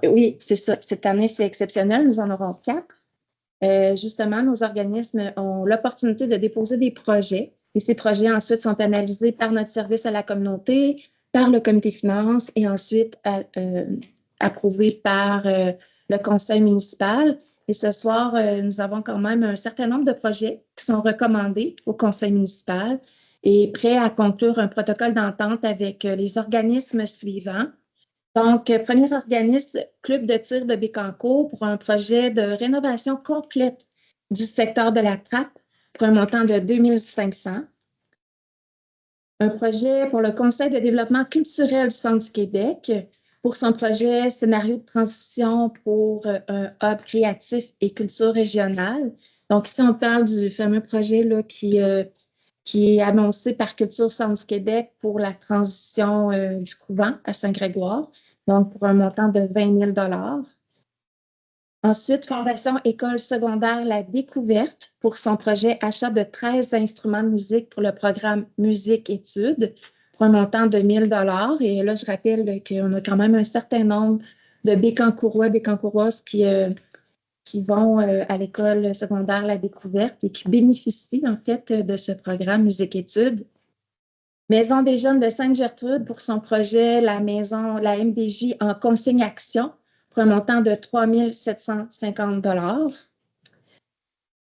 Oui, c'est ça. Cette année, c'est exceptionnel. Nous en aurons 4. Justement, nos organismes ont l'opportunité de déposer des projets. Et ces projets, ensuite, sont analysés par notre service à la communauté, par le comité finances et ensuite approuvés par le conseil municipal. Et ce soir, nous avons quand même un certain nombre de projets qui sont recommandés au conseil municipal et prêts à conclure un protocole d'entente avec les organismes suivants. Donc, premier organisme, Club de tir de Bécancour pour un projet de rénovation complète du secteur de la Trappe pour un montant de 2 500. Un projet pour le Conseil de développement culturel du Centre du Québec pour son projet Scénario de transition pour un hub créatif et culture régionale. Donc, ici, on parle du fameux projet là, qui est annoncé par Culture Centre du Québec pour la transition du couvent à Saint-Grégoire, donc pour un montant de 20 000 $. Ensuite, Fondation École secondaire La Découverte pour son projet achat de 13 instruments de musique pour le programme Musique-Études pour un montant de 1 000 $. Et là, je rappelle qu'on a quand même un certain nombre de Bécancourrois, Bécancourroises qui vont à l'école secondaire La Découverte et qui bénéficient en fait de ce programme Musique-Études. Maison des jeunes de Sainte-Gertrude pour son projet la MDJ en consigne-action pour un montant de 3 750 $.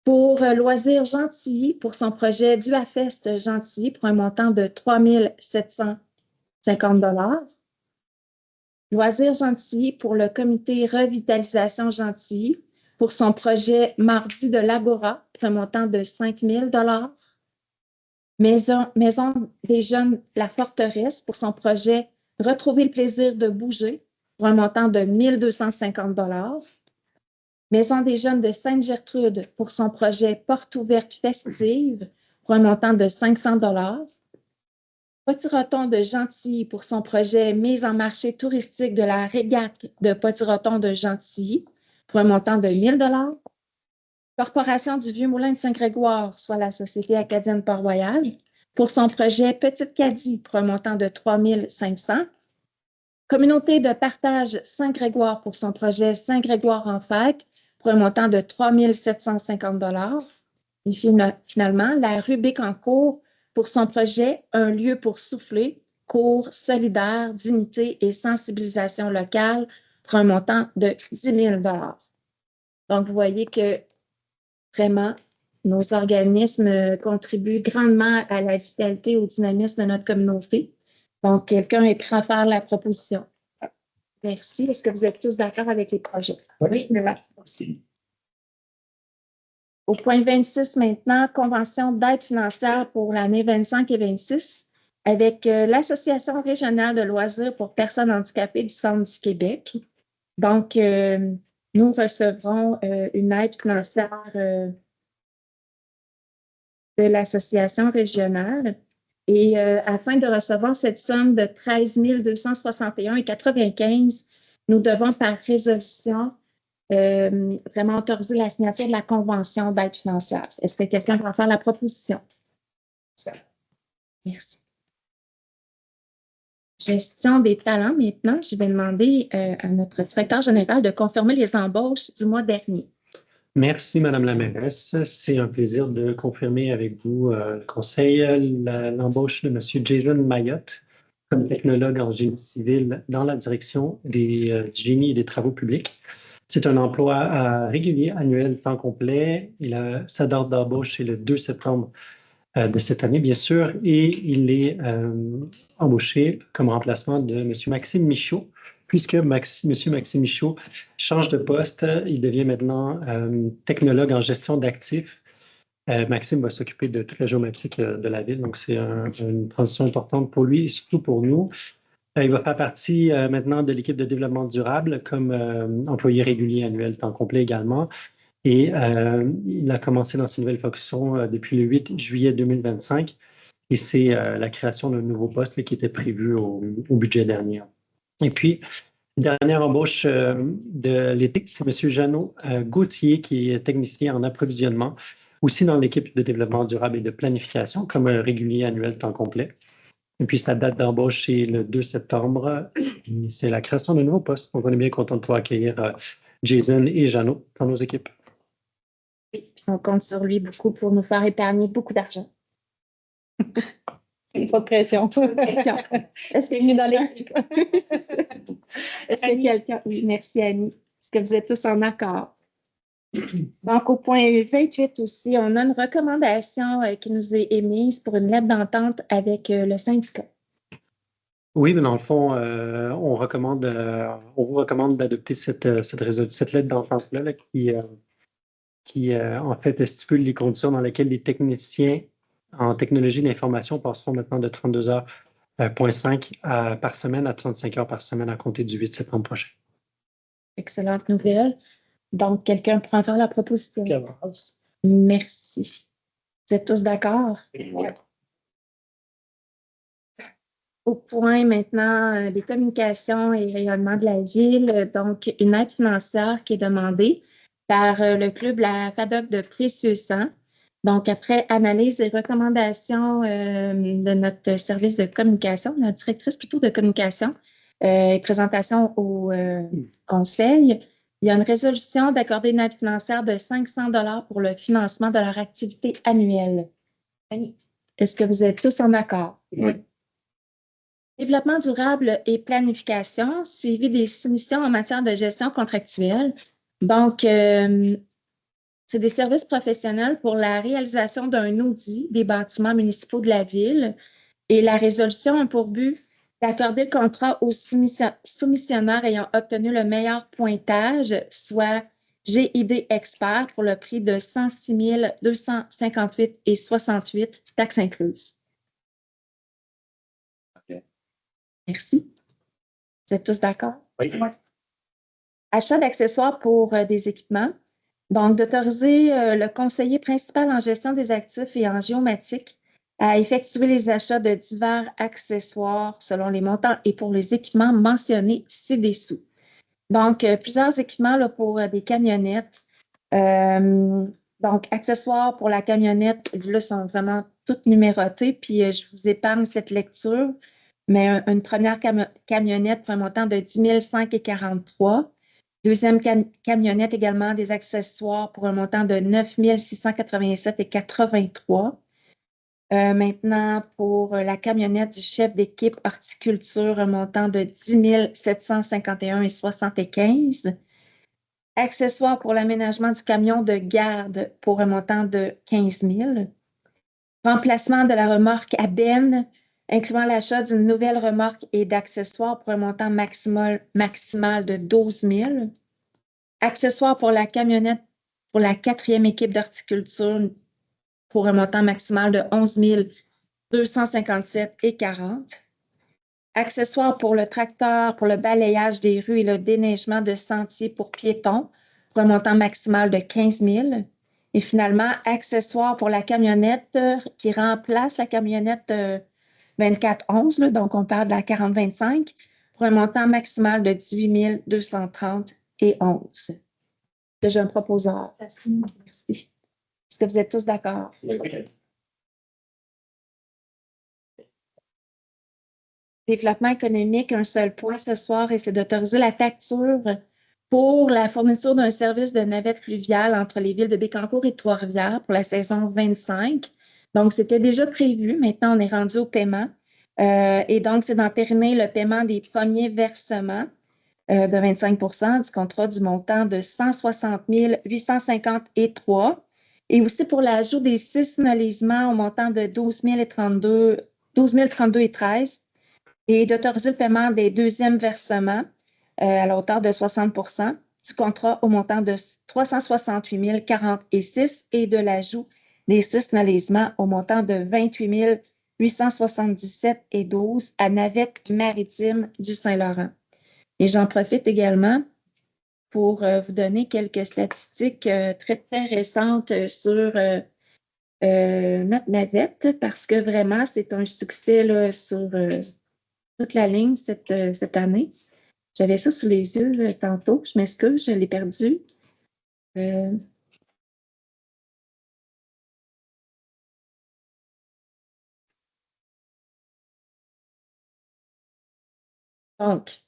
Pour Loisirs Gentilly pour son projet Duafest Gentilly pour un montant de 3 750 $. Loisirs Gentilly pour le comité Revitalisation Gentilly pour son projet Mardi de l'Agora pour un montant de 5 000 $. Maison des jeunes La Forteresse pour son projet Retrouver le plaisir de bouger pour un montant de 1 250 $. Maison des jeunes de Sainte-Gertrude pour son projet Porte ouverte festive pour un montant de 500 $. Potiroton de Gentilly pour son projet Mise en marché touristique de la régate de Potiroton de Gentilly pour un montant de 1 000 $. Corporation du Vieux-Moulin de Saint-Grégoire, soit la Société acadienne Port-Royal, pour son projet Petite Cadie pour un montant de 3 500. Communauté de partage Saint-Grégoire pour son projet Saint-Grégoire en fête pour un montant de 3 750 $. Et finalement, la rue Bécancour pour son projet Un lieu pour souffler, cours solidaire, dignité et sensibilisation locale pour un montant de 10 000 $. Donc, vous voyez que vraiment, nos organismes contribuent grandement à la vitalité et au dynamisme de notre communauté. Donc, quelqu'un est prêt à faire la proposition. Merci. Est-ce que vous êtes tous d'accord avec les projets? Oui, merci. Au point 26 maintenant, convention d'aide financière pour l'année 25 et 26 avec l'Association régionale de loisirs pour personnes handicapées du Centre du Québec. Donc, nous recevrons une aide financière de l'association régionale. Et afin de recevoir cette somme de 13 261,95 $, nous devons par résolution vraiment autoriser la signature de la convention d'aide financière. Est-ce que quelqu'un va faire la proposition? Merci. Gestion des talents, maintenant, je vais demander à notre directeur général de confirmer les embauches du mois dernier. Merci, Madame la mairesse. C'est un plaisir de confirmer avec vous, le conseil, l'embauche de M. Jason Mayotte comme technologue en génie civil dans la direction du génie et des travaux publics. C'est un emploi régulier, annuel, temps complet. Sa date d'embauche est le 2 septembre de cette année, bien sûr, et il est embauché comme remplacement de M. Maxime Michaud, puisque M. Maxime Michaud change de poste. Il devient maintenant technologue en gestion d'actifs. Maxime va s'occuper de toute la géomatique de la ville, donc c'est une transition importante pour lui et surtout pour nous. Il va faire partie maintenant de l'équipe de développement durable comme employé régulier annuel temps complet également. Et il a commencé dans ses nouvelles fonctions depuis le 8 juillet 2025. Et c'est la création d'un nouveau poste qui était prévu au budget dernier. Et puis, dernière embauche de l'été, c'est M. Jeannot Gauthier, qui est technicien en approvisionnement, aussi dans l'équipe de développement durable et de planification, comme régulier annuel temps complet. Et puis, sa date d'embauche est le 2 septembre. C'est la création d'un nouveau poste. Donc, on est bien content de pouvoir accueillir Jason et Jeannot dans nos équipes. Oui, puis on compte sur lui beaucoup pour nous faire épargner beaucoup d'argent. Pas de pression. Pression. Est-ce qu'il est dans l'équipe? Est-ce que quelqu'un... Oui, merci Annie. Est-ce que vous êtes tous en accord? Donc, au point 28 aussi, on a une recommandation qui nous est émise pour une lettre d'entente avec le syndicat. Oui, mais dans le fond, on vous recommande d'adopter cette lettre d'entente-là là, qui en fait, stipule les conditions dans lesquelles les techniciens en technologie d'information passeront maintenant de 32 heures, 0.5 par semaine à 35 heures par semaine à compter du 8 septembre prochain. Excellente nouvelle. Donc, quelqu'un pourra faire la proposition. Merci. Vous êtes tous d'accord? Au point maintenant des communications et rayonnement de la ville, donc une aide financière qui est demandée par le club La FADOC de Précieux-Sang. Donc, après analyse et recommandation de notre service de communication, notre directrice plutôt de communication, et présentation au conseil, il y a une résolution d'accorder une aide financière de 500 $ pour le financement de leur activité annuelle. Est-ce que vous êtes tous en accord? Oui. Développement durable et planification, suivi des soumissions en matière de gestion contractuelle. Donc, c'est des services professionnels pour la réalisation d'un audit des bâtiments municipaux de la ville. Et la résolution a pour but d'accorder le contrat aux soumissionnaires ayant obtenu le meilleur pointage, soit GID Expert, pour le prix de 106 258,68 $, taxes incluses. Merci. Vous êtes tous d'accord? Oui. Achat d'accessoires pour des équipements. Donc, d'autoriser le conseiller principal en gestion des actifs et en géomatique à effectuer les achats de divers accessoires selon les montants et pour les équipements mentionnés ci-dessous. Donc, plusieurs équipements là, pour des camionnettes. Donc, accessoires pour la camionnette, là, sont vraiment toutes numérotées, puis je vous épargne cette lecture. Mais une première camionnette pour un montant de 10 543. Deuxième camionnette également des accessoires pour un montant de 9 687,83. Maintenant, pour la camionnette du chef d'équipe horticulture, un montant de 10 751,75. Accessoires pour l'aménagement du camion de garde pour un montant de 15 000. Remplacement de la remorque à benne, incluant l'achat d'une nouvelle remorque et d'accessoires pour un montant maximal de 12 000. Accessoires pour la camionnette pour la 4e équipe d'horticulture pour un montant maximal de 11 257,40. Accessoires pour le tracteur pour le balayage des rues et le déneigement de sentiers pour piétons pour un montant maximal de 15 000. Et finalement, accessoires pour la camionnette qui remplace la camionnette 2411, là, donc on parle de la 4025, pour un montant maximal de 18 230,11. J'ai un proposeur. Merci. Est-ce que vous êtes tous d'accord? Oui. Développement économique, un seul point ce soir, et c'est d'autoriser la facture pour la fourniture d'un service de navette fluviale entre les villes de Bécancour et de Trois-Rivières pour la saison 25. Donc, c'était déjà prévu. Maintenant, on est rendu au paiement. Et donc, c'est d'entériner le paiement des premiers versements de 25 % du contrat du montant de 160 850,3. Et aussi pour l'ajout des 6 nolisements au montant de 12 032,13. Et d'autoriser le paiement des deuxièmes versements à la hauteur de 60 % du contrat au montant de 368 040,6 et de l'ajout des 6 nolisements au montant de 28 877,12 à Navette maritime du Saint-Laurent. Et j'en profite également pour vous donner quelques statistiques très, très récentes sur notre navette, parce que vraiment, c'est un succès là, sur toute la ligne cette année. J'avais ça sous les yeux là, tantôt. Je m'excuse, je l'ai perdu. Donc,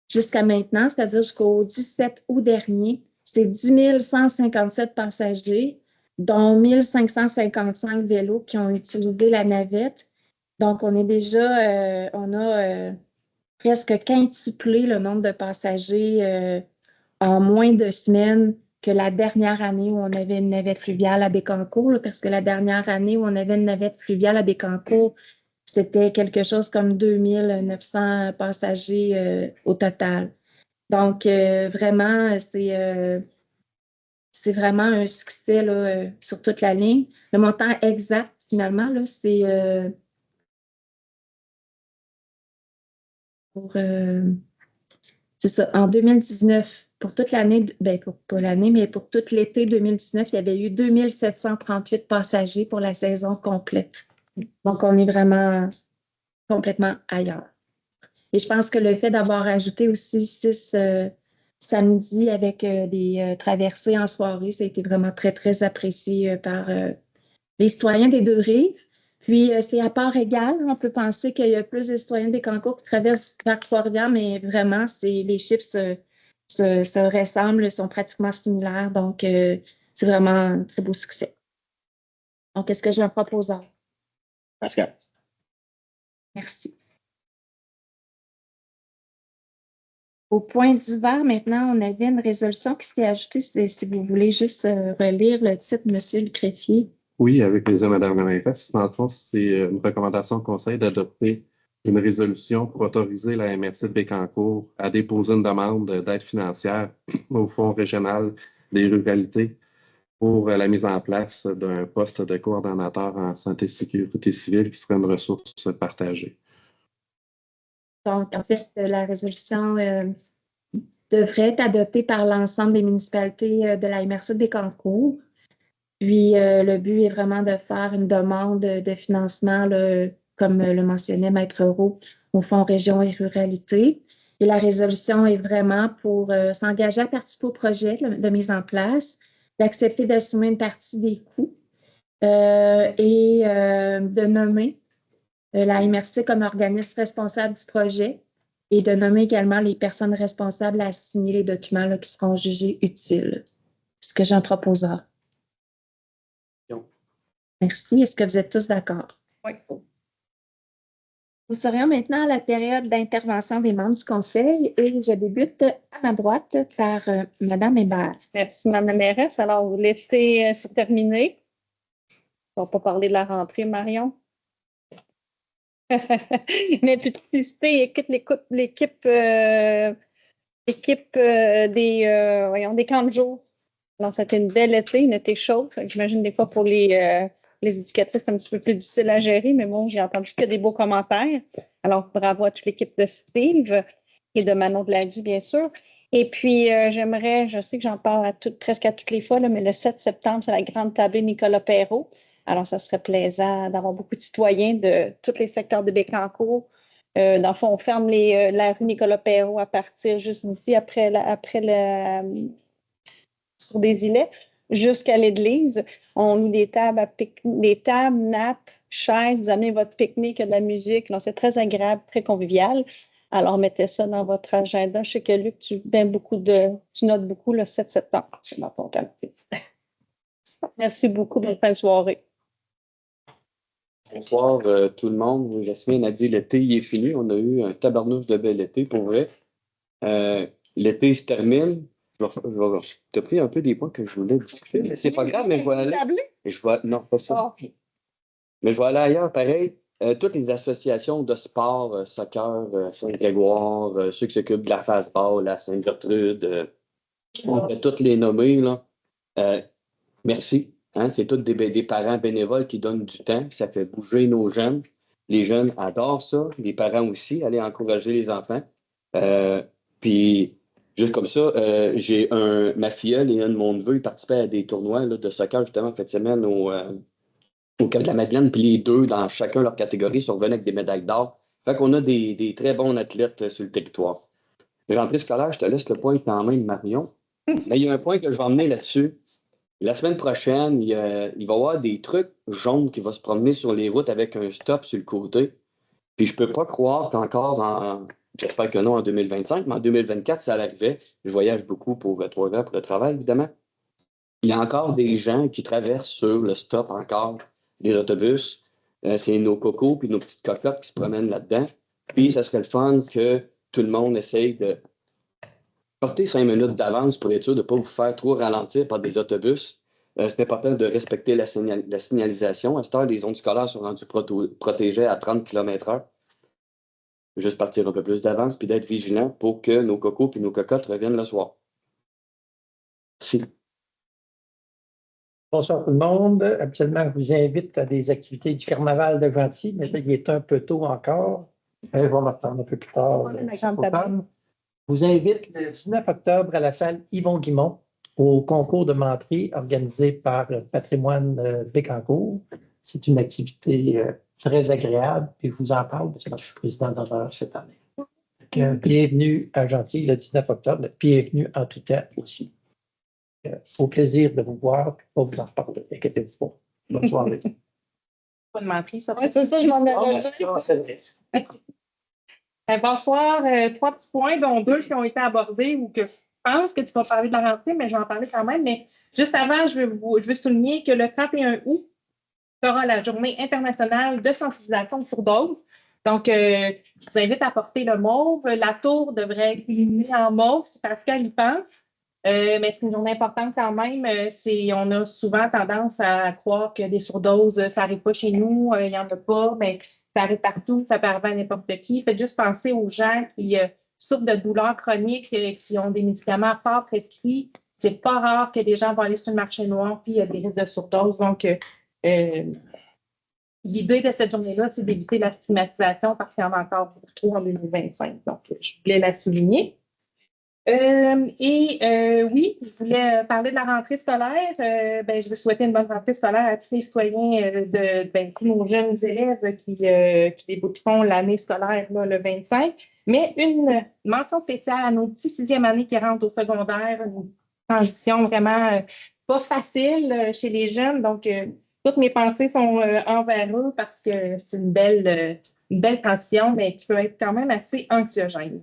jusqu'à maintenant, c'est-à-dire jusqu'au 17 août dernier, c'est 10 157 passagers, dont 1 555 vélos qui ont utilisé la navette. Donc, on est déjà, on a presque quintuplé le nombre de passagers en moins de semaines que la dernière année où on avait une navette fluviale à Bécancour, là, parce que la dernière année où on avait une navette fluviale à Bécancour, c'était quelque chose comme 2900 passagers au total. Donc, vraiment, c'est vraiment un succès là, sur toute la ligne. Le montant exact, finalement, là, c'est c'est ça, en 2019, pour toute l'année, pas l'année, mais pour toute l'été 2019, il y avait eu 2738 passagers pour la saison complète. Donc, on est vraiment complètement ailleurs. Et je pense que le fait d'avoir ajouté aussi 6 samedis avec des traversées en soirée, ça a été vraiment très, très apprécié par les citoyens des deux rives. Puis, c'est à part égale. On peut penser qu'il y a plus de citoyens de Bécancour qui traversent vers Trois-Rivières, mais vraiment, les chiffres se ressemblent, sont pratiquement similaires. Donc, c'est vraiment un très beau succès. Donc, est-ce que j'ai un proposeur? Pascal. Merci. Au point divers, maintenant, on avait une résolution qui s'est ajoutée. Si vous voulez juste relire le titre, Monsieur le greffier. Oui, avec plaisir, Madame la mairesse. Dans le fond, c'est une recommandation au Conseil d'adopter une résolution pour autoriser la MRC de Bécancour à déposer une demande d'aide financière au Fonds régional des ruralités pour la mise en place d'un poste de coordonnateur en santé et sécurité civile qui serait une ressource partagée. Donc, en fait, la résolution devrait être adoptée par l'ensemble des municipalités de la MRC de Bécancour. Puis, le but est vraiment de faire une demande de financement, là, comme le mentionnait Maître Roux, au Fonds Région et Ruralité. Et la résolution est vraiment pour s'engager à participer au projet de mise en place, d'accepter d'assumer une partie des coûts et de nommer la MRC comme organisme responsable du projet et de nommer également les personnes responsables à signer les documents là, qui seront jugés utiles. Est-ce que j'ai un proposeur? Merci. Est-ce que vous êtes tous d'accord? Oui. Nous serions maintenant à la période d'intervention des membres du Conseil et je débute à ma droite par Mme Hébert. Merci, Mme la mairesse. Alors, l'été, c'est terminé. On ne va pas parler de la rentrée, Marion. Mais puis de féliciter l'équipe des camps de jour. Alors, c'était une belle été, une été chaude. J'imagine des fois pour les éducatrices, c'est un petit peu plus difficile à gérer, mais bon, j'ai entendu que des beaux commentaires. Alors, bravo à toute l'équipe de Steve et de Manon de la Vie, bien sûr. Et puis, je sais que j'en parle presque à toutes les fois, là, mais le 7 septembre, c'est la grande tablée Nicolas Perrault. Alors, ça serait plaisant d'avoir beaucoup de citoyens de tous les secteurs de Bécancour. Dans le fond, on ferme la rue Nicolas Perrault à partir juste d'ici, sur des îlets, jusqu'à l'église. On loue des tables, nappes, chaises. Vous amenez votre pique-nique, de la musique. C'est très agréable, très convivial. Alors, mettez ça dans votre agenda. Je sais que Luc, tu notes beaucoup le 7 septembre. C'est dans ton calendrier. Merci beaucoup. Bonne fin de soirée. Bonsoir tout le monde. Jasmine a dit l'été il est fini. On a eu un tabarnouche de bel été pour vrai. L'été se termine. Je te pris un peu des points que je voulais discuter. Mais c'est pas grave, mais je vais aller. Non, pas ça. Oh. Mais je vais aller ailleurs, pareil. Toutes les associations de sport, soccer, Saint-Grégoire, ceux qui s'occupent de la face-ball, la Sainte-Gertrude, on peut toutes les nommer. Là. Merci. Hein, c'est tous des parents bénévoles qui donnent du temps. Ça fait bouger nos jeunes. Les jeunes adorent ça. Les parents aussi, aller encourager les enfants. Puis, juste comme ça, j'ai ma filleule et un de mon neveu, ils participaient à des tournois là, de soccer, justement, cette semaine au Cap de la Madeleine. Puis les deux, dans chacun leur catégorie, sont revenus avec des médailles d'or. Fait qu'on a des très bons athlètes sur le territoire. Rentrée scolaire, je te laisse le point en main de Marion. Mais il y a un point que je vais emmener là-dessus. La semaine prochaine, il va y avoir des trucs jaunes qui vont se promener sur les routes avec un stop sur le côté. Puis je peux pas croire qu'encore j'espère que non en 2025, mais en 2024, ça arrivait. Je voyage beaucoup pour 3 heures pour le travail, évidemment. Il y a encore des gens qui traversent sur le stop encore des autobus. C'est nos cocos puis nos petites cocottes qui se promènent là-dedans. Puis ça serait le fun que tout le monde essaye de porter 5 minutes d'avance pour être sûr de ne pas vous faire trop ralentir par des autobus. C'est important de respecter la signalisation. À cette heure, les zones scolaires sont rendues protégées à 30 km/h. Juste partir un peu plus d'avance puis d'être vigilant pour que nos cocos et nos cocottes reviennent le soir. Merci. Bonsoir tout le monde. Habituellement, je vous invite à des activités du carnaval de Gentil, mais là, il est un peu tôt encore. On va en reprendre un peu plus tard. Je vous invite le 19 octobre à la salle Yvon Guimont au concours de menterie organisé par Patrimoine Bécancour. C'est une activité très agréable, puis je vous en parle parce que je suis président d'honneur cette année. Donc, bienvenue à Gentil le 19 octobre, bienvenue en tout temps aussi. Au plaisir de vous voir, on vous en reparler. Inquiétez-vous pas. Bonne soirée. Pas de menterie, ça. Ouais, c'est ça, je m'en avais. Bonsoir. 3 petits points, dont 2 qui ont été abordés ou que je pense que tu vas parler de la rentrée, mais je vais en parler quand même. Mais juste avant, je veux souligner que le 31 août sera la journée internationale de sensibilisation de surdose. Donc, je vous invite à porter le mauve. La tour devrait être illuminée en mauve si Pascal y pense. Mais c'est une journée importante quand même. On a souvent tendance à croire que des surdoses, ça n'arrive pas chez nous, il n'y en a pas, mais ça arrive partout, ça peut arriver à n'importe qui. Faites juste penser aux gens qui souffrent de douleurs chroniques, qui ont des médicaments forts prescrits. C'est pas rare que des gens vont aller sur le marché noir puis il y a des risques de surdose. Donc, l'idée de cette journée-là, c'est d'éviter la stigmatisation parce qu'il y en a encore beaucoup trop en 2025. Donc, je voulais la souligner. Oui, je voulais parler de la rentrée scolaire. Je veux souhaiter une bonne rentrée scolaire à tous les citoyens, tous nos jeunes élèves qui débuteront l'année scolaire là, le 25. Mais une mention spéciale à nos petits 6e années qui rentrent au secondaire, une transition vraiment pas facile chez les jeunes. Donc, toutes mes pensées sont envers eux parce que c'est une belle transition, mais qui peut être quand même assez anxiogène.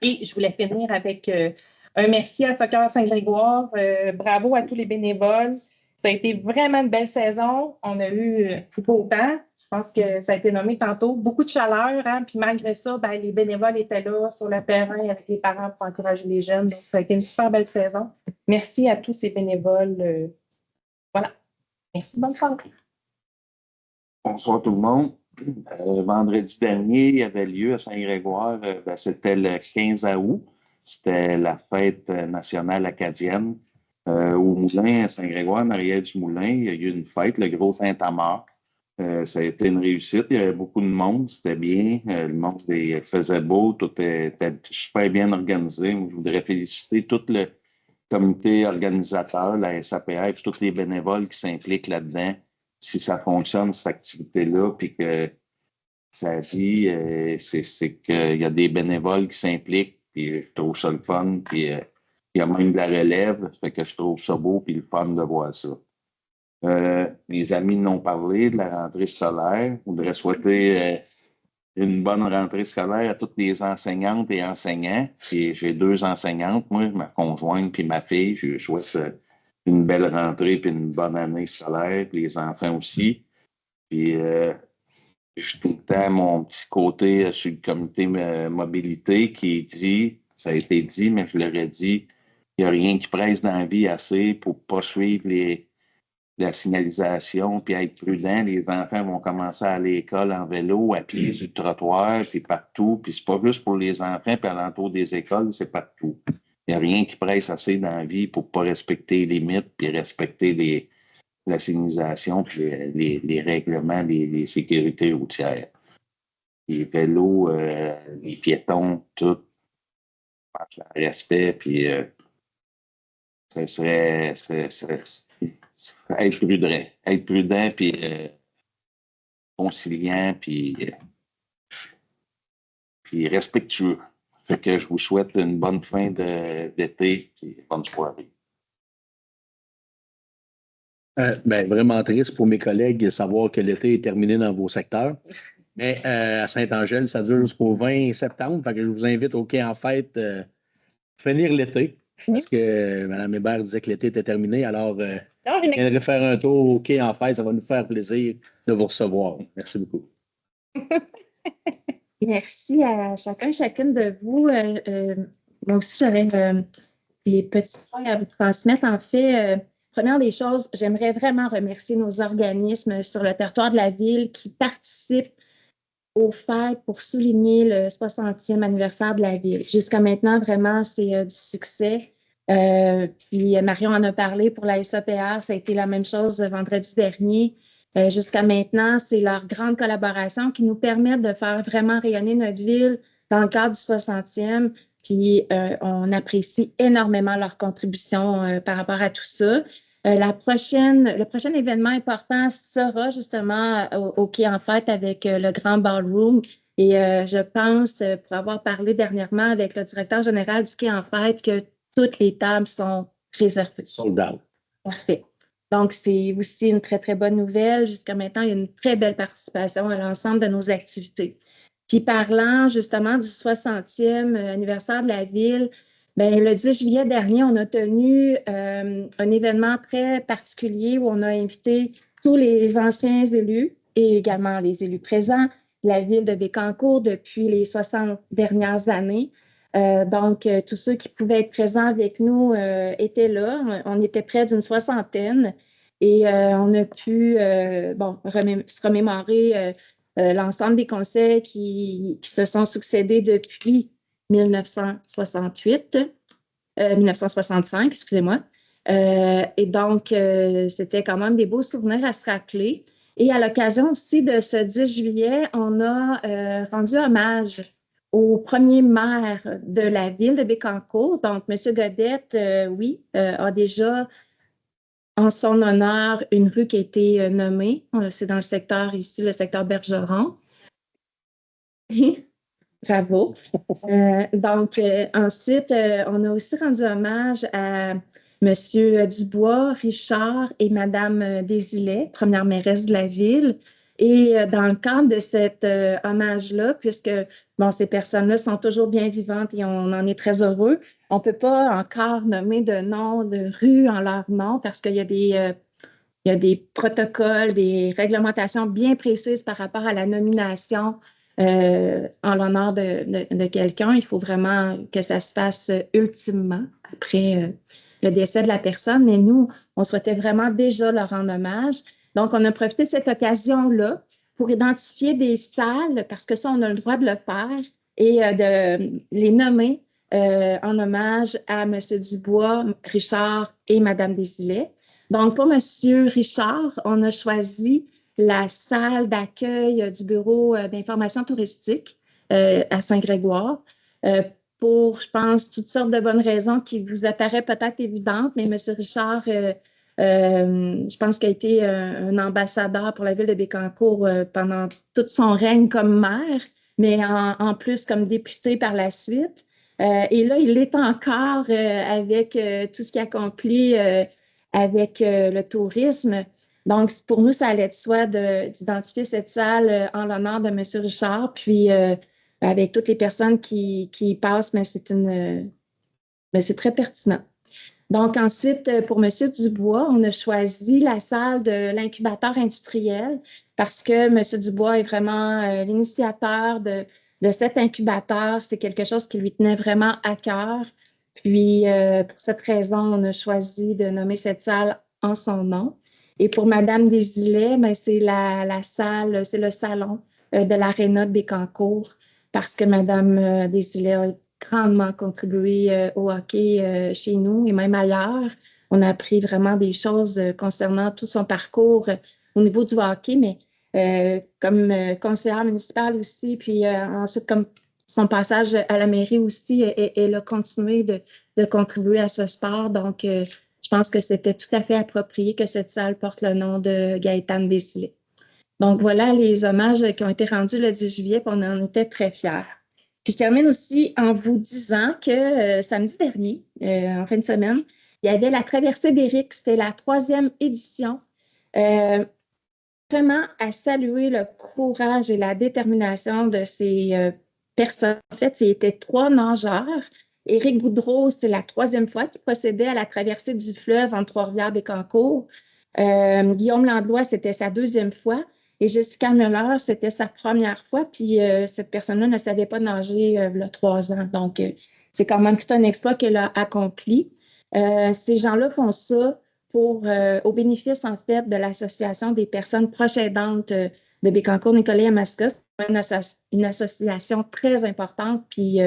Et je voulais finir avec un merci à Soccer Saint-Grégoire. Bravo à tous les bénévoles. Ça a été vraiment une belle saison. On a eu beau temps. Je pense que ça a été nommé tantôt. Beaucoup de chaleur. Hein? Puis malgré ça, les bénévoles étaient là sur le terrain avec les parents pour encourager les jeunes. Donc, ça a été une super belle saison. Merci à tous ces bénévoles. Voilà. Merci. Bonne soirée. Bonsoir tout le monde. Vendredi dernier, il y avait lieu à Saint-Grégoire, c'était le 15 août, c'était la fête nationale acadienne. Au Moulin, à Saint-Grégoire, en arrière du Moulin, il y a eu une fête, le gros Saint-Amar. Ça a été une réussite, il y avait beaucoup de monde, c'était bien, le monde faisait beau, tout était super bien organisé. Je voudrais féliciter tout le comité organisateur, la SAPF, tous les bénévoles qui s'impliquent là-dedans. Si ça fonctionne, cette activité-là, puis que ça vit, c'est qu'il y a des bénévoles qui s'impliquent, puis je trouve ça le fun, puis il y a même de la relève, ça fait que je trouve ça beau, puis le fun de voir ça. Mes amis n'ont parlé de la rentrée scolaire. Je voudrais souhaiter une bonne rentrée scolaire à toutes les enseignantes et enseignants. Puis j'ai 2 enseignantes, moi, ma conjointe puis ma fille. Je souhaite une belle rentrée puis une bonne année scolaire, puis les enfants aussi. Puis je tout le temps mon petit côté sur le comité mobilité qui dit, ça a été dit, mais je l'aurais dit, il n'y a rien qui presse dans la vie assez pour ne pas suivre la signalisation puis être prudent. Les enfants vont commencer à aller à l'école en vélo, à pied sur le trottoir, puis partout. Puis c'est pas juste pour les enfants, puis alentour des écoles, c'est partout. Il n'y a rien qui presse assez dans la vie pour ne pas respecter les limites, puis respecter la signalisation, puis les règlements, les sécurités routières. Les vélos, les piétons, tout. Le respect, puis ça serait être prudent, puis conciliant, puis respectueux. Fait que je vous souhaite une bonne fin d'été et bonne soirée. Vraiment triste pour mes collègues de savoir que l'été est terminé dans vos secteurs. Mais à Saint-Angèle, ça dure jusqu'au 20 septembre. Fait que je vous invite au quai en fête finir l'été. Parce que Mme Hébert disait que l'été était terminé. Alors, je viendrai faire un tour au quai en fête. Ça va nous faire plaisir de vous recevoir. Merci beaucoup. Merci à chacune de vous. Moi aussi, j'avais des petits points à vous transmettre. En fait, première des choses, j'aimerais vraiment remercier nos organismes sur le territoire de la ville qui participent aux fêtes pour souligner le 60e anniversaire de la ville. Jusqu'à maintenant, vraiment, c'est du succès. Puis Marion en a parlé pour la SAPR, ça a été la même chose vendredi dernier. Jusqu'à maintenant, c'est leur grande collaboration qui nous permet de faire vraiment rayonner notre ville dans le cadre du 60e. Puis on apprécie énormément leur contribution par rapport à tout ça. Le prochain événement important sera justement au Quai en Fête avec le Grand Ballroom. Et je pense, pour avoir parlé dernièrement avec le directeur général du Quai en Fête, que toutes les tables sont réservées. Sold out. Parfait. Donc, c'est aussi une très, très bonne nouvelle. Jusqu'à maintenant, il y a une très belle participation à l'ensemble de nos activités. Puis parlant justement du 60e anniversaire de la ville, bien, le 10 juillet dernier, on a tenu un événement très particulier où on a invité tous les anciens élus et également les élus présents de la ville de Bécancour depuis les 60 dernières années. Donc, tous ceux qui pouvaient être présents avec nous étaient là. On était près d'une soixantaine et on a pu se remémorer l'ensemble des conseils qui se sont succédés depuis 1965, excusez-moi. Et donc, c'était quand même des beaux souvenirs à se rappeler. Et à l'occasion aussi de ce 10 juillet, on a rendu hommage au premier maire de la ville de Bécancour. Donc, M. Godette, a déjà en son honneur une rue qui a été nommée. C'est dans le secteur ici, le secteur Bergeron. Bravo. Ensuite, on a aussi rendu hommage à M. Dubois, Richard et Mme Desilets, première mairesse de la ville. Et dans le cadre de cet hommage-là, puisque ces personnes-là sont toujours bien vivantes et on en est très heureux, on ne peut pas encore nommer de nom de rue en leur nom parce qu'il y a des protocoles, des réglementations bien précises par rapport à la nomination en l'honneur de quelqu'un. Il faut vraiment que ça se fasse ultimement après le décès de la personne. Mais nous, on souhaitait vraiment déjà leur rendre hommage. Donc, on a profité de cette occasion-là pour identifier des salles, parce que ça, on a le droit de le faire, et de les nommer en hommage à M. Dubois, Richard et Mme Desilets. Donc, pour M. Richard, on a choisi la salle d'accueil du bureau d'information touristique à Saint-Grégoire pour, je pense, toutes sortes de bonnes raisons qui vous apparaissent peut-être évidentes, mais M. Richard, je pense qu'il a été un ambassadeur pour la ville de Bécancour pendant tout son règne comme maire, mais en plus comme député par la suite. Et là, il est encore avec tout ce qu'il accomplit avec le tourisme. Donc, pour nous, ça allait de soi d'identifier cette salle en l'honneur de M. Richard, puis avec toutes les personnes qui y passent, mais c'est très pertinent. Donc, ensuite, pour M. Dubois, on a choisi la salle de l'incubateur industriel parce que M. Dubois est vraiment l'initiateur de cet incubateur. C'est quelque chose qui lui tenait vraiment à cœur. Puis, pour cette raison, on a choisi de nommer cette salle en son nom. Et pour Mme Desilets, c'est la salle, c'est le salon de l'Aréna de Bécancour parce que Mme Desilets a grandement contribué au hockey chez nous et même ailleurs. On a appris vraiment des choses concernant tout son parcours au niveau du hockey, mais comme conseillère municipale aussi, puis ensuite comme son passage à la mairie aussi, elle a continué de contribuer à ce sport. Donc, je pense que c'était tout à fait approprié que cette salle porte le nom de Gaétane Desilets. Donc, voilà les hommages qui ont été rendus le 10 juillet, puis on en était très fiers. Puis, je termine aussi en vous disant que samedi dernier, en fin de semaine, il y avait la traversée d'Éric. C'était la 3e édition. Vraiment à saluer le courage et la détermination de ces personnes. En fait, c'était 3 nageurs. Éric Goudreau, c'est la 3e fois qu'il procédait à la traversée du fleuve entre Trois-Rivières-Bécancour. Guillaume Landlois, c'était sa 2e fois. Et Jessica Muller, c'était sa 1re fois. Puis cette personne-là ne savait pas nager il y a 3 ans. Donc, c'est quand même tout un exploit qu'elle a accompli. Ces gens-là font ça au bénéfice, en fait, de l'Association des personnes proches aidantes de Bécancour-Nicolet-Yamaska. C'est une association très importante, puis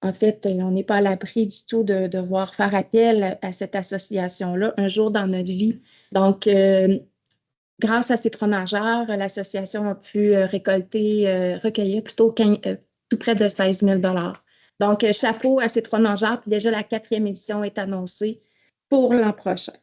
en fait, on n'est pas à l'abri du tout de devoir faire appel à cette association-là un jour dans notre vie. Donc, grâce à ces trois nageurs, l'association a pu recueillir plutôt tout près de 16 000 $. Donc, chapeau à ces trois nageurs, puis déjà la 4e édition est annoncée pour l'an prochain.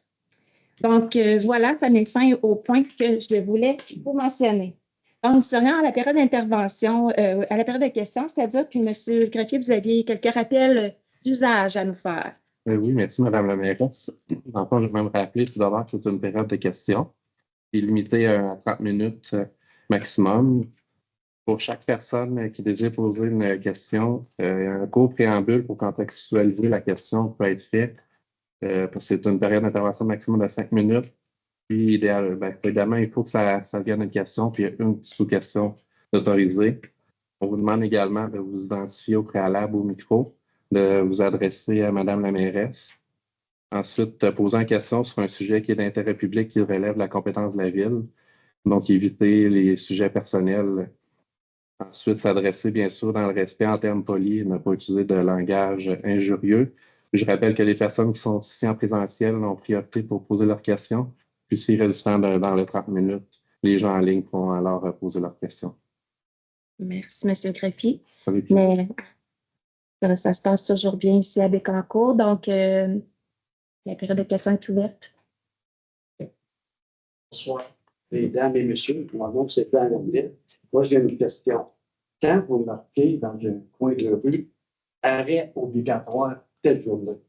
Donc, voilà, ça met fin au point que je voulais vous mentionner. Donc, nous serions à la période d'intervention, à la période de questions, c'est-à-dire, puis M. le greffier, vous aviez quelques rappels d'usage à nous faire. Oui, merci, Mme la mairesse. Enfin, je vais même rappeler tout d'abord que c'est une période de questions qui est limitée à 30 minutes maximum. Pour chaque personne qui désire poser une question, un court préambule pour contextualiser la question peut être fait. Parce que c'est une période d'intervention maximum de 5 minutes. Puis, évidemment, il faut que ça devienne une question, puis une sous-question autorisée. On vous demande également de vous identifier au préalable au micro, de vous adresser à Mme la mairesse. Ensuite, poser une question sur un sujet qui est d'intérêt public qui relève de la compétence de la Ville. Donc, éviter les sujets personnels. Ensuite, s'adresser, bien sûr, dans le respect en termes polis, ne pas utiliser de langage injurieux. Je rappelle que les personnes qui sont ici en présentiel ont priorité pour poser leurs questions. Puis, s'il reste du temps dans les 30 minutes, les gens en ligne pourront alors poser leurs questions. Merci, M. le greffier. Mais ça se passe toujours bien ici à Bécancour. Donc, la période de questions est ouverte. Bonsoir, mesdames et messieurs. Mon nom, c'est Dan Lamblin. Moi, j'ai une question. Quand vous marquez dans un coin de rue, arrêt obligatoire telle journée,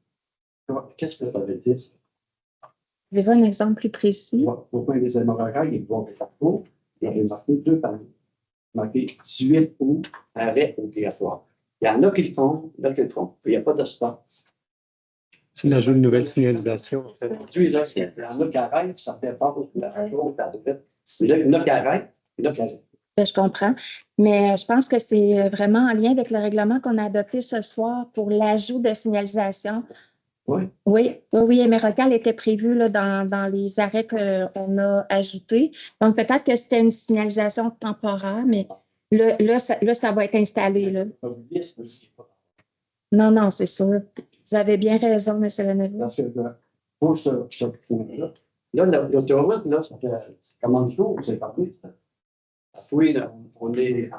qu'est-ce que ça veut dire? Avez-vous un exemple plus précis? Au coin des hémorragies, ils vont des parcours. Il y avait marqué 2 panneaux. Marqué 18 août, arrêt obligatoire. Il y en a qui le font, d'autres qui le font. Il n'y a pas de stop. C'est l'ajout de nouvelles signalisations. Aujourd'hui, là, il y en a qui arrêtent, ça fait pas beaucoup de temps. Il y en a qui arrêtent, il y en a qui arrêtent. Je comprends. Mais je pense que c'est vraiment en lien avec le règlement qu'on a adopté ce soir pour l'ajout de signalisation. Oui. Oui, hémorragial était prévu là, dans les arrêts qu'on a ajoutés. Donc, peut-être que c'était une signalisation temporaire, mais là, ça va être installé. Là. Non, c'est sûr. Vous avez bien raison, M. Leneveux. Parce que pour ce point-là, l'autoroute, là, ça fait comment de jours c'est parti? Oui, là, on est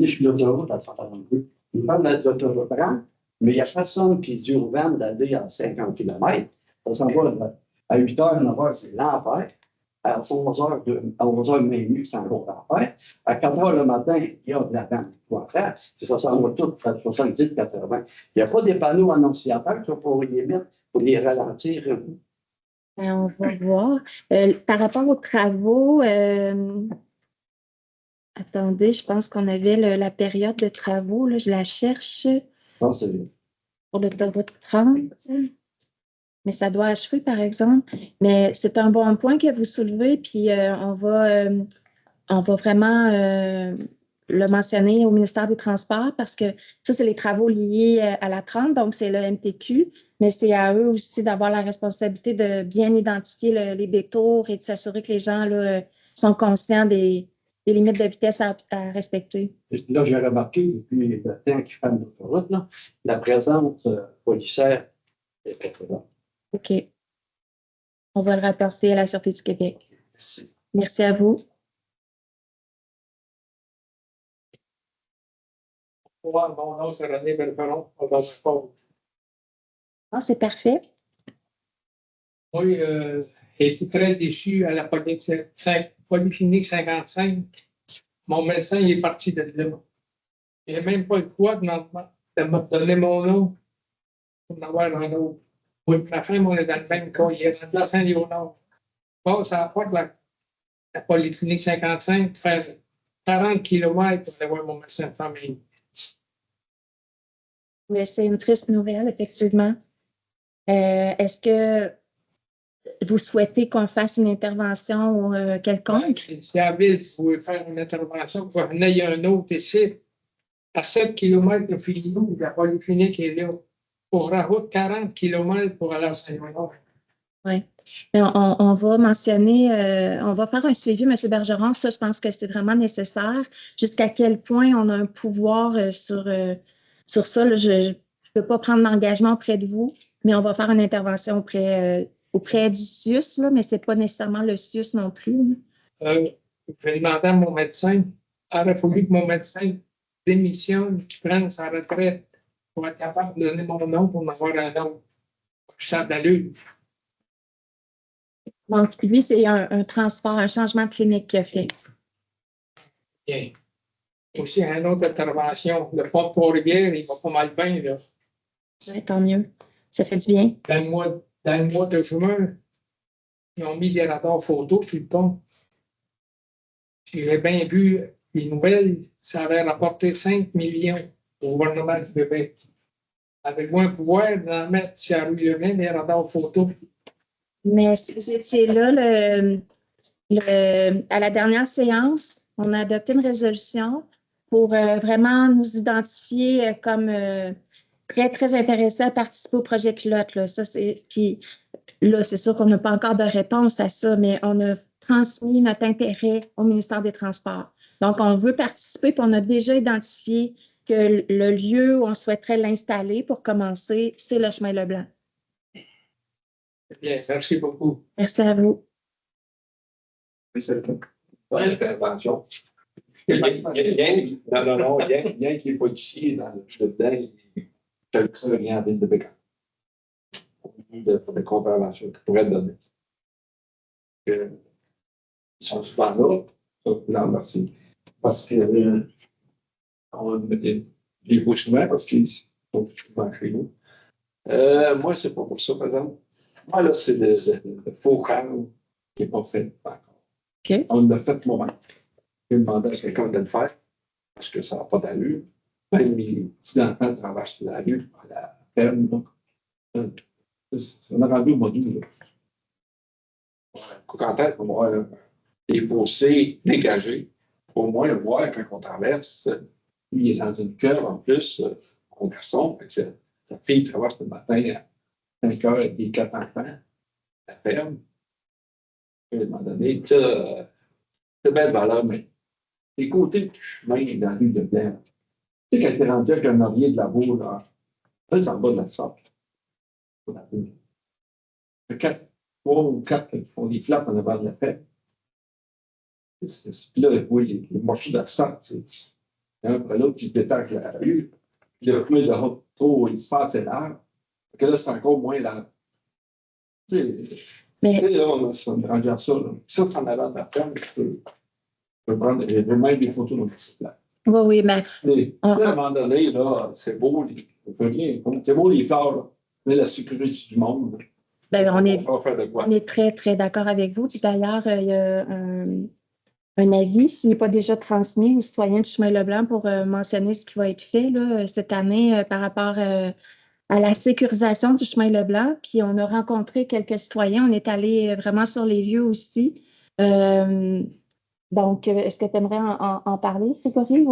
sur l'autoroute à 142. Ils parlent des autoroutes grandes, mais il n'y a personne qui dit aux vannes d'aller à 50 km. Ça s'en va à 8 h, 9 h, c'est l'enfer. À 11 h minuit, c'est encore l'enfer. À 4 h le matin, il y a de la vanne pour faire. Ça s'en va tout à 70, 80. Il n'y a pas des panneaux annonciateurs pour les mettre, pour les ralentir. On va voir. Par rapport aux travaux, attendez, je pense qu'on avait la période de travaux. Là, je la cherche. Non, c'est bien. Pour l'autoroute 30. Mais ça doit achever, par exemple. Mais c'est un bon point que vous soulevez, puis on va vraiment le mentionner au ministère des Transports parce que ça, c'est les travaux liés à la 30, donc c'est le MTQ, mais c'est à eux aussi d'avoir la responsabilité de bien identifier les détours et de s'assurer que les gens là, sont conscients des limites de vitesse à respecter. Là, j'ai remarqué, depuis le temps qu'ils font l'autoroute, la présence policière est très présente. OK. On va le rapporter à la Sûreté du Québec. Merci à vous. Mon nom, c'est René Belferon. Ah, c'est parfait. Oui, j'ai été très déçu à la Polyclinique 55. Mon médecin il est parti de là. Il n'a même pas le choix de me donner mon nom pour m'avoir un autre. Oui, ma femme, on est dans le même cas. Il est à Saint-Léonard. Bon, ça n'a pas de la Polyclinique 55 de faire 40 km pour aller voir mon médecin de famille. Mais c'est une triste nouvelle, effectivement. Est-ce que vous souhaitez qu'on fasse une intervention quelconque? Si la ville pouvait faire une intervention, pour qu'il y ait un autre ici, à 7 km de Filou, la Polyclinique est là. Pour la route 40 km pour aller à Saint-Léonard. Oui. On va mentionner, on va faire un suivi, M. Bergeron. Ça, je pense que c'est vraiment nécessaire. Jusqu'à quel point on a un pouvoir sur ça. Là, je ne peux pas prendre l'engagement auprès de vous, mais on va faire une intervention auprès du CIUS, là, mais ce n'est pas nécessairement le CIUS non plus. Je vais demander à mon médecin. Il aurait fallu que mon médecin démissionne, qu'il prenne sa retraite pour être capable de donner mon nom pour m'avoir un nom. Ça a de l'allure. Donc, lui, c'est un transfert, un changement de clinique qu'il a fait. Bien. Aussi, une autre intervention. Le pont de Trois-Rivières, il va pas mal bien, là. Oui, tant mieux. Ça fait du bien. Dans le mois de juin, ils ont mis des radars photos sur le pont. J'ai bien vu les nouvelles, ça avait rapporté 5 millions au gouvernement du Québec. Avez-vous un pouvoir d'en mettre sur la rue Lemay, les radars photos? Mais si vous étiez là, à la dernière séance, on a adopté une résolution pour vraiment nous identifier comme très, très intéressés à participer au projet pilote. Là. Puis là, c'est sûr qu'on n'a pas encore de réponse à ça, mais on a transmis notre intérêt au ministère des Transports. Donc, on veut participer, puis on a déjà identifié que le lieu où on souhaiterait l'installer pour commencer, c'est le chemin Leblanc. Bien, merci beaucoup. Merci à vous. C'est une bonne intervention. Non, rien qui n'est pas ici, dans le dedans, quelque chose rien à ville de Bécam. De contraventions qu'ils pourraient donner. Ils sont souvent là, non, merci. Parce que on les voit souvent parce qu'ils sont souvent chez nous. Moi, c'est pas pour ça, par exemple. Moi, là, c'est le faux cadre qui n'est pas fait encore. Okay. On l'a fait moi-même. J'ai demandé à quelqu'un de le faire parce que ça n'a pas d'allure. Même mes petits-enfants traversent la rue à la ferme. On a rendu au mois d'août. Quand est-ce qu'on va avoir des fossés dégagés, au moins voir quand on traverse, lui il est dans une cœur en plus, mon garçon, sa fille traverse le matin à 5 heures avec les 4 enfants, la ferme. À un moment donné, c'est belle valeur, mais les côtés du chemin dans la rue de Blanc, tu sais, quand tu es rendu avec un orier de la boue, là c'est en bas de l'asphalte. Il y a 3 ou 4 qui font des flaps en avant de la ferme. Puis là, oui, les morceaux d'asphalte, il y a un après l'autre qui se détache la rue, puis le chemin de retour, il se passe large. Que là, c'est encore moins large. Tu sais, là, on est rendu à ça. Là. Ça, c'est en avant de la ferme, je peux prendre même des photos dans le site là. Oui, mais. À un moment donné, là, c'est beau, c'est beau les fleurs, là, mais la sécurité du monde. Ben, on est très, très d'accord avec vous. Puis d'ailleurs, il y a un avis, s'il n'est pas déjà transmis aux citoyens du chemin Leblanc pour mentionner ce qui va être fait là, cette année par rapport à la sécurisation du chemin Leblanc. Puis on a rencontré quelques citoyens. On est allé vraiment sur les lieux aussi. Donc, est-ce que tu aimerais en parler, Grégory?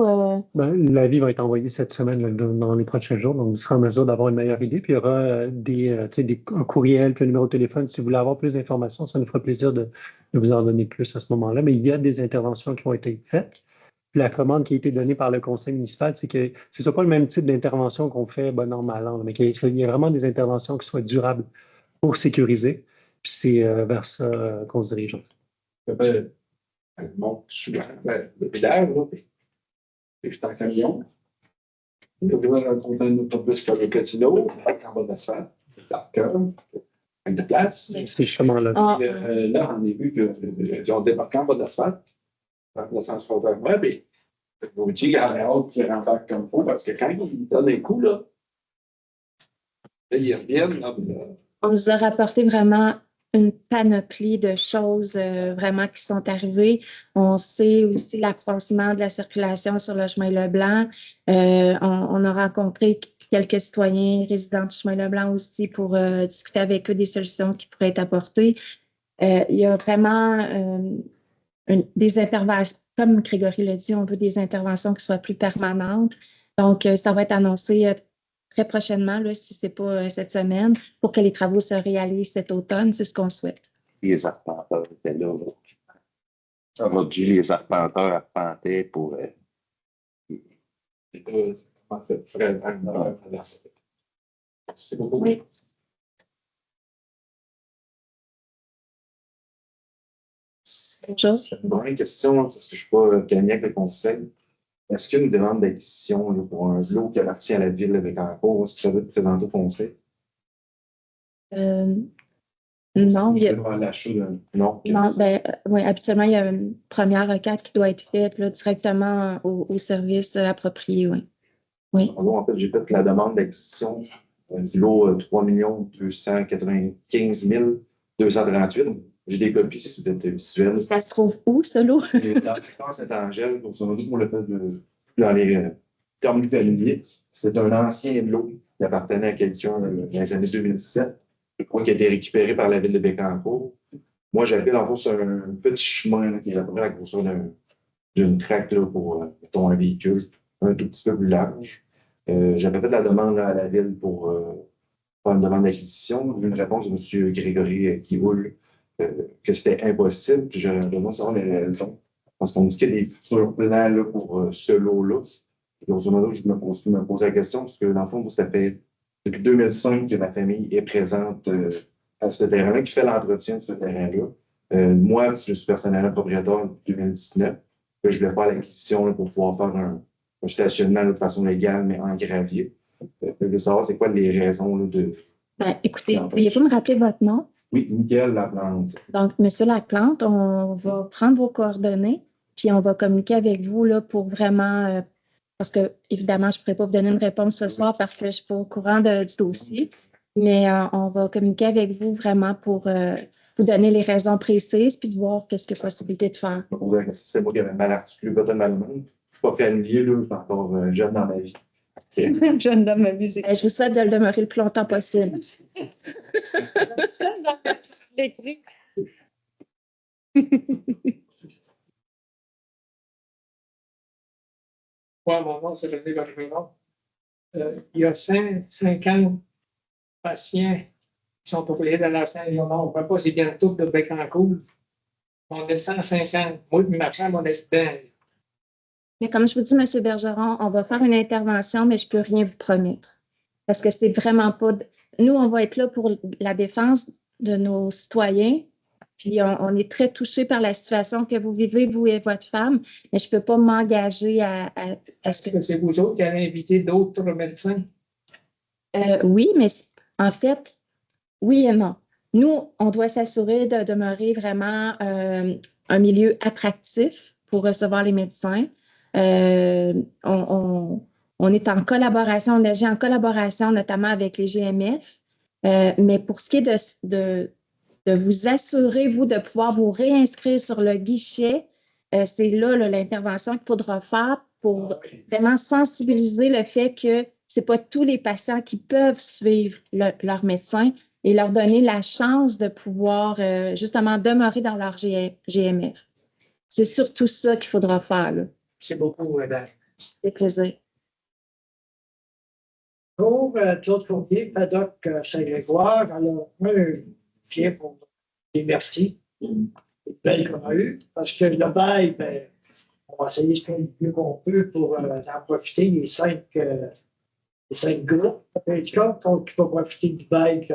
L'avis va être envoyé cette semaine dans les prochains jours, donc vous serez en mesure d'avoir une meilleure idée. Puis il y aura un courriel, puis un numéro de téléphone. Si vous voulez avoir plus d'informations, ça nous fera plaisir de vous en donner plus à ce moment-là. Mais il y a des interventions qui ont été faites. Puis la commande qui a été donnée par le conseil municipal, c'est que ce ne soit pas le même type d'intervention qu'on fait bon an, mal an, mais qu'il y ait vraiment des interventions qui soient durables pour sécuriser. Puis c'est vers ça qu'on se dirige. Elle monte souvent le village, là, puis j'étais en camion. Je vais rencontrer un autobus comme le Catino, en bas d'asphalte, avec de place. C'est chemin-là. Là, on a vu qu'ils ont débarqué en bas d'asphalte, dans le sens contraire. Ouais, puis je vous dis qu'il y a un autre qui rembarque comme il faut, parce que quand ils donnent un coup, là, ils reviennent. Là, on nous a rapporté vraiment une panoplie de choses vraiment qui sont arrivées. On sait aussi l'accroissement de la circulation sur le chemin Leblanc. On a rencontré quelques citoyens résidents du chemin Leblanc aussi pour discuter avec eux des solutions qui pourraient être apportées. Il y a vraiment des interventions, comme Grégory l'a dit, on veut des interventions qui soient plus permanentes. Donc, ça va être annoncé très prochainement, là, si ce n'est pas cette semaine, pour que les travaux se réalisent cet automne. C'est ce qu'on souhaite. Les arpenteurs étaient là. Aujourd'hui, les arpenteurs arpentaient pour. C'est beaucoup. Oui. Autre chose? Bon, une question, parce que je ne suis pas gagné avec le conseil. Est-ce qu'il y a une demande d'acquisition là, pour un lot qui appartient à la ville de Bécancour? Est-ce que ça doit être présenté au conseil? Non, il y a... Non. Non, ben, oui, habituellement, il y a une première requête qui doit être faite là, directement au service approprié, oui. Oui. En fait, j'ai fait la demande d'acquisition du lot 3 295 238. J'ai des copies si vous êtes visuels. Ça se trouve où, ce lot? Dans le secteur Saint-Angèle, grosso modo, pour le fait dans les termes familiers, c'est un ancien lot qui appartenait à quelqu'un dans les années 2017. Je crois qu'il a été récupéré par la ville de Bécancour. Moi, j'habite en fait sur un petit chemin là, qui est à peu près à la grosseur d'une traque là, pour mettons, un véhicule un tout petit peu plus large. J'avais fait la demande là, à la ville pour faire une demande d'acquisition. J'ai eu une réponse de M. Grégory Kivoul que c'était impossible. J'aurais besoin de savoir les raisons. Parce qu'on dit qu'il y a des futurs plans là, pour ce lot-là. Grosso modo, je me pose la question parce que dans le fond, ça fait depuis 2005 que ma famille est présente à ce terrain-là, qui fait l'entretien de ce terrain-là. Moi, je suis personnellement propriétaire depuis 2019. Je voulais faire l'acquisition pour pouvoir faire un stationnement de façon légale, mais en gravier. Je veux savoir c'est quoi les raisons là, de. Ben, écoutez, pourriez-vous me rappeler votre nom? Oui, Michael Laplante. Donc, M. Laplante, on va prendre vos coordonnées, puis on va communiquer avec vous là, pour vraiment. Parce que, évidemment, je ne pourrais pas vous donner une réponse ce soir parce que je ne suis pas au courant du dossier, mais on va communiquer avec vous vraiment pour vous donner les raisons précises puis de voir qu'est-ce qu'il y a possibilité de faire. C'est moi qui avais mal articulé totalement. Je ne suis pas familier, là, je suis encore jeune dans ma vie. Okay. Jeune dans ma vie. Je vous souhaite de le demeurer le plus longtemps possible. Jeune dans ma vie. Oui, mon nom, c'est René Bergeron. Il y a 50 patients qui sont propriétaires de la Saint-Léonard. On ne voit pas, c'est bien le tour de Bécancour. On est 150. Moi et ma femme, on est dedans. Mais comme je vous dis, M. Bergeron, on va faire une intervention, mais je ne peux rien vous promettre. Parce que c'est vraiment pas. Nous, on va être là pour la défense de nos citoyens. Puis on est très touchés par la situation que vous vivez, vous et votre femme, mais je ne peux pas m'engager à Est-ce que c'est vous autres qui avez invité d'autres médecins? Oui, mais en fait, oui et non. Nous, on doit s'assurer de demeurer vraiment un milieu attractif pour recevoir les médecins. On est en collaboration, on agit en collaboration notamment avec les GMF, mais pour ce qui est de vous assurer, vous, de pouvoir vous réinscrire sur le guichet, c'est là l'intervention qu'il faudra faire pour vraiment sensibiliser le fait que ce n'est pas tous les patients qui peuvent suivre leur médecin et leur donner la chance de pouvoir justement demeurer dans leur GMF. C'est surtout ça qu'il faudra faire. Là. C'est beaucoup, madame. C'est plaisir. Pour Claude Fournier, Paddock Saint-Grégoire, alors, viens pour les merci. Les belles qu'on a eues, parce que le bail, ben, on va essayer de faire le mieux qu'on peut pour en profiter, les cinq groupes. Tu comptes qui vont profiter du bail,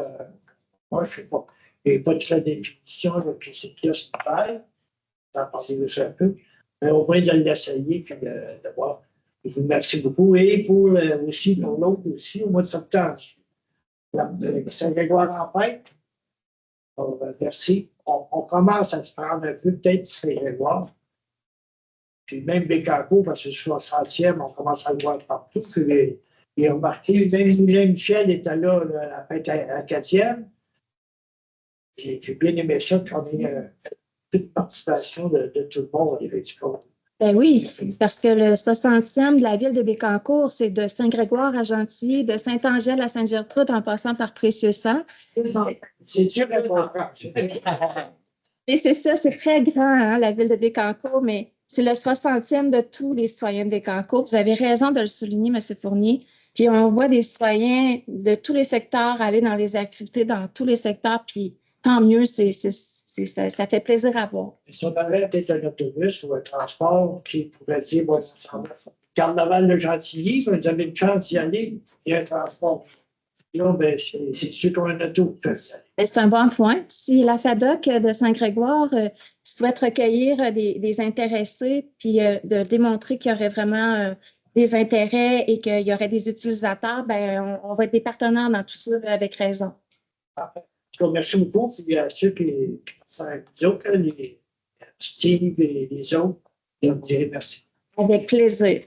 moi, je ne sais pas. Il n'y a pas de très définition avec ces pièces de bail. J'en parlais aussi un peu. Mais au moins de l'essayer et de voir. Je vous remercie beaucoup. Et pour aussi, pour l'autre aussi, au mois de septembre, Saint-Grégoire en Pête. Merci. On commence à se prendre un peu, peut-être, Saint-Grégoire. Puis même Bécancour, parce que je suis au 100e, on commence à le voir partout. Et remarqué, même Michel était là, à Pête acadienne. J'ai bien aimé ça, qu'on ait une participation de tout le monde, effectivement. Ben oui, parce que le 60e de la ville de Bécancour, c'est de Saint-Grégoire à Gentilly, de Saint-Angèle à Sainte-Gertrude, en passant par Précieux-Sang. C'est dur à comprendre. Et c'est ça, c'est très grand, hein, la ville de Bécancour, mais c'est le 60e de tous les citoyens de Bécancour. Vous avez raison de le souligner, M. Fournier. Puis on voit des citoyens de tous les secteurs aller dans les activités dans tous les secteurs, puis tant mieux, ça fait plaisir à voir. Si on avait peut-être un autobus ou un transport qui pourrait dire, bon, Carnaval de Gentilly, vous avez une chance d'y aller, il y a un transport. Là, ben, c'est sûr qu'on a un auto. C'est un bon point. Si la FADOC de Saint-Grégoire souhaite recueillir des intéressés, puis de démontrer qu'il y aurait vraiment des intérêts et qu'il y aurait des utilisateurs, ben, on va être des partenaires dans tout ça avec raison. Merci beaucoup. Puis à ceux qui sont les autres, les Steve et les autres, je vous dirai merci. Avec plaisir.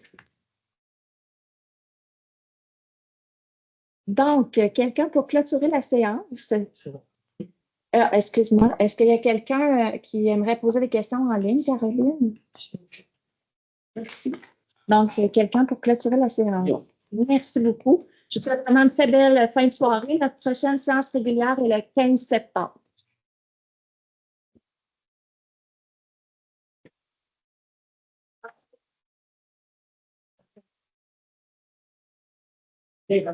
Donc, quelqu'un pour clôturer la séance? Excuse-moi, est-ce qu'il y a quelqu'un qui aimerait poser des questions en ligne, Caroline? Merci. Donc, quelqu'un pour clôturer la séance. Merci beaucoup. Je vous souhaite vraiment une très belle fin de soirée. Notre prochaine séance régulière est le 15 septembre. Hey,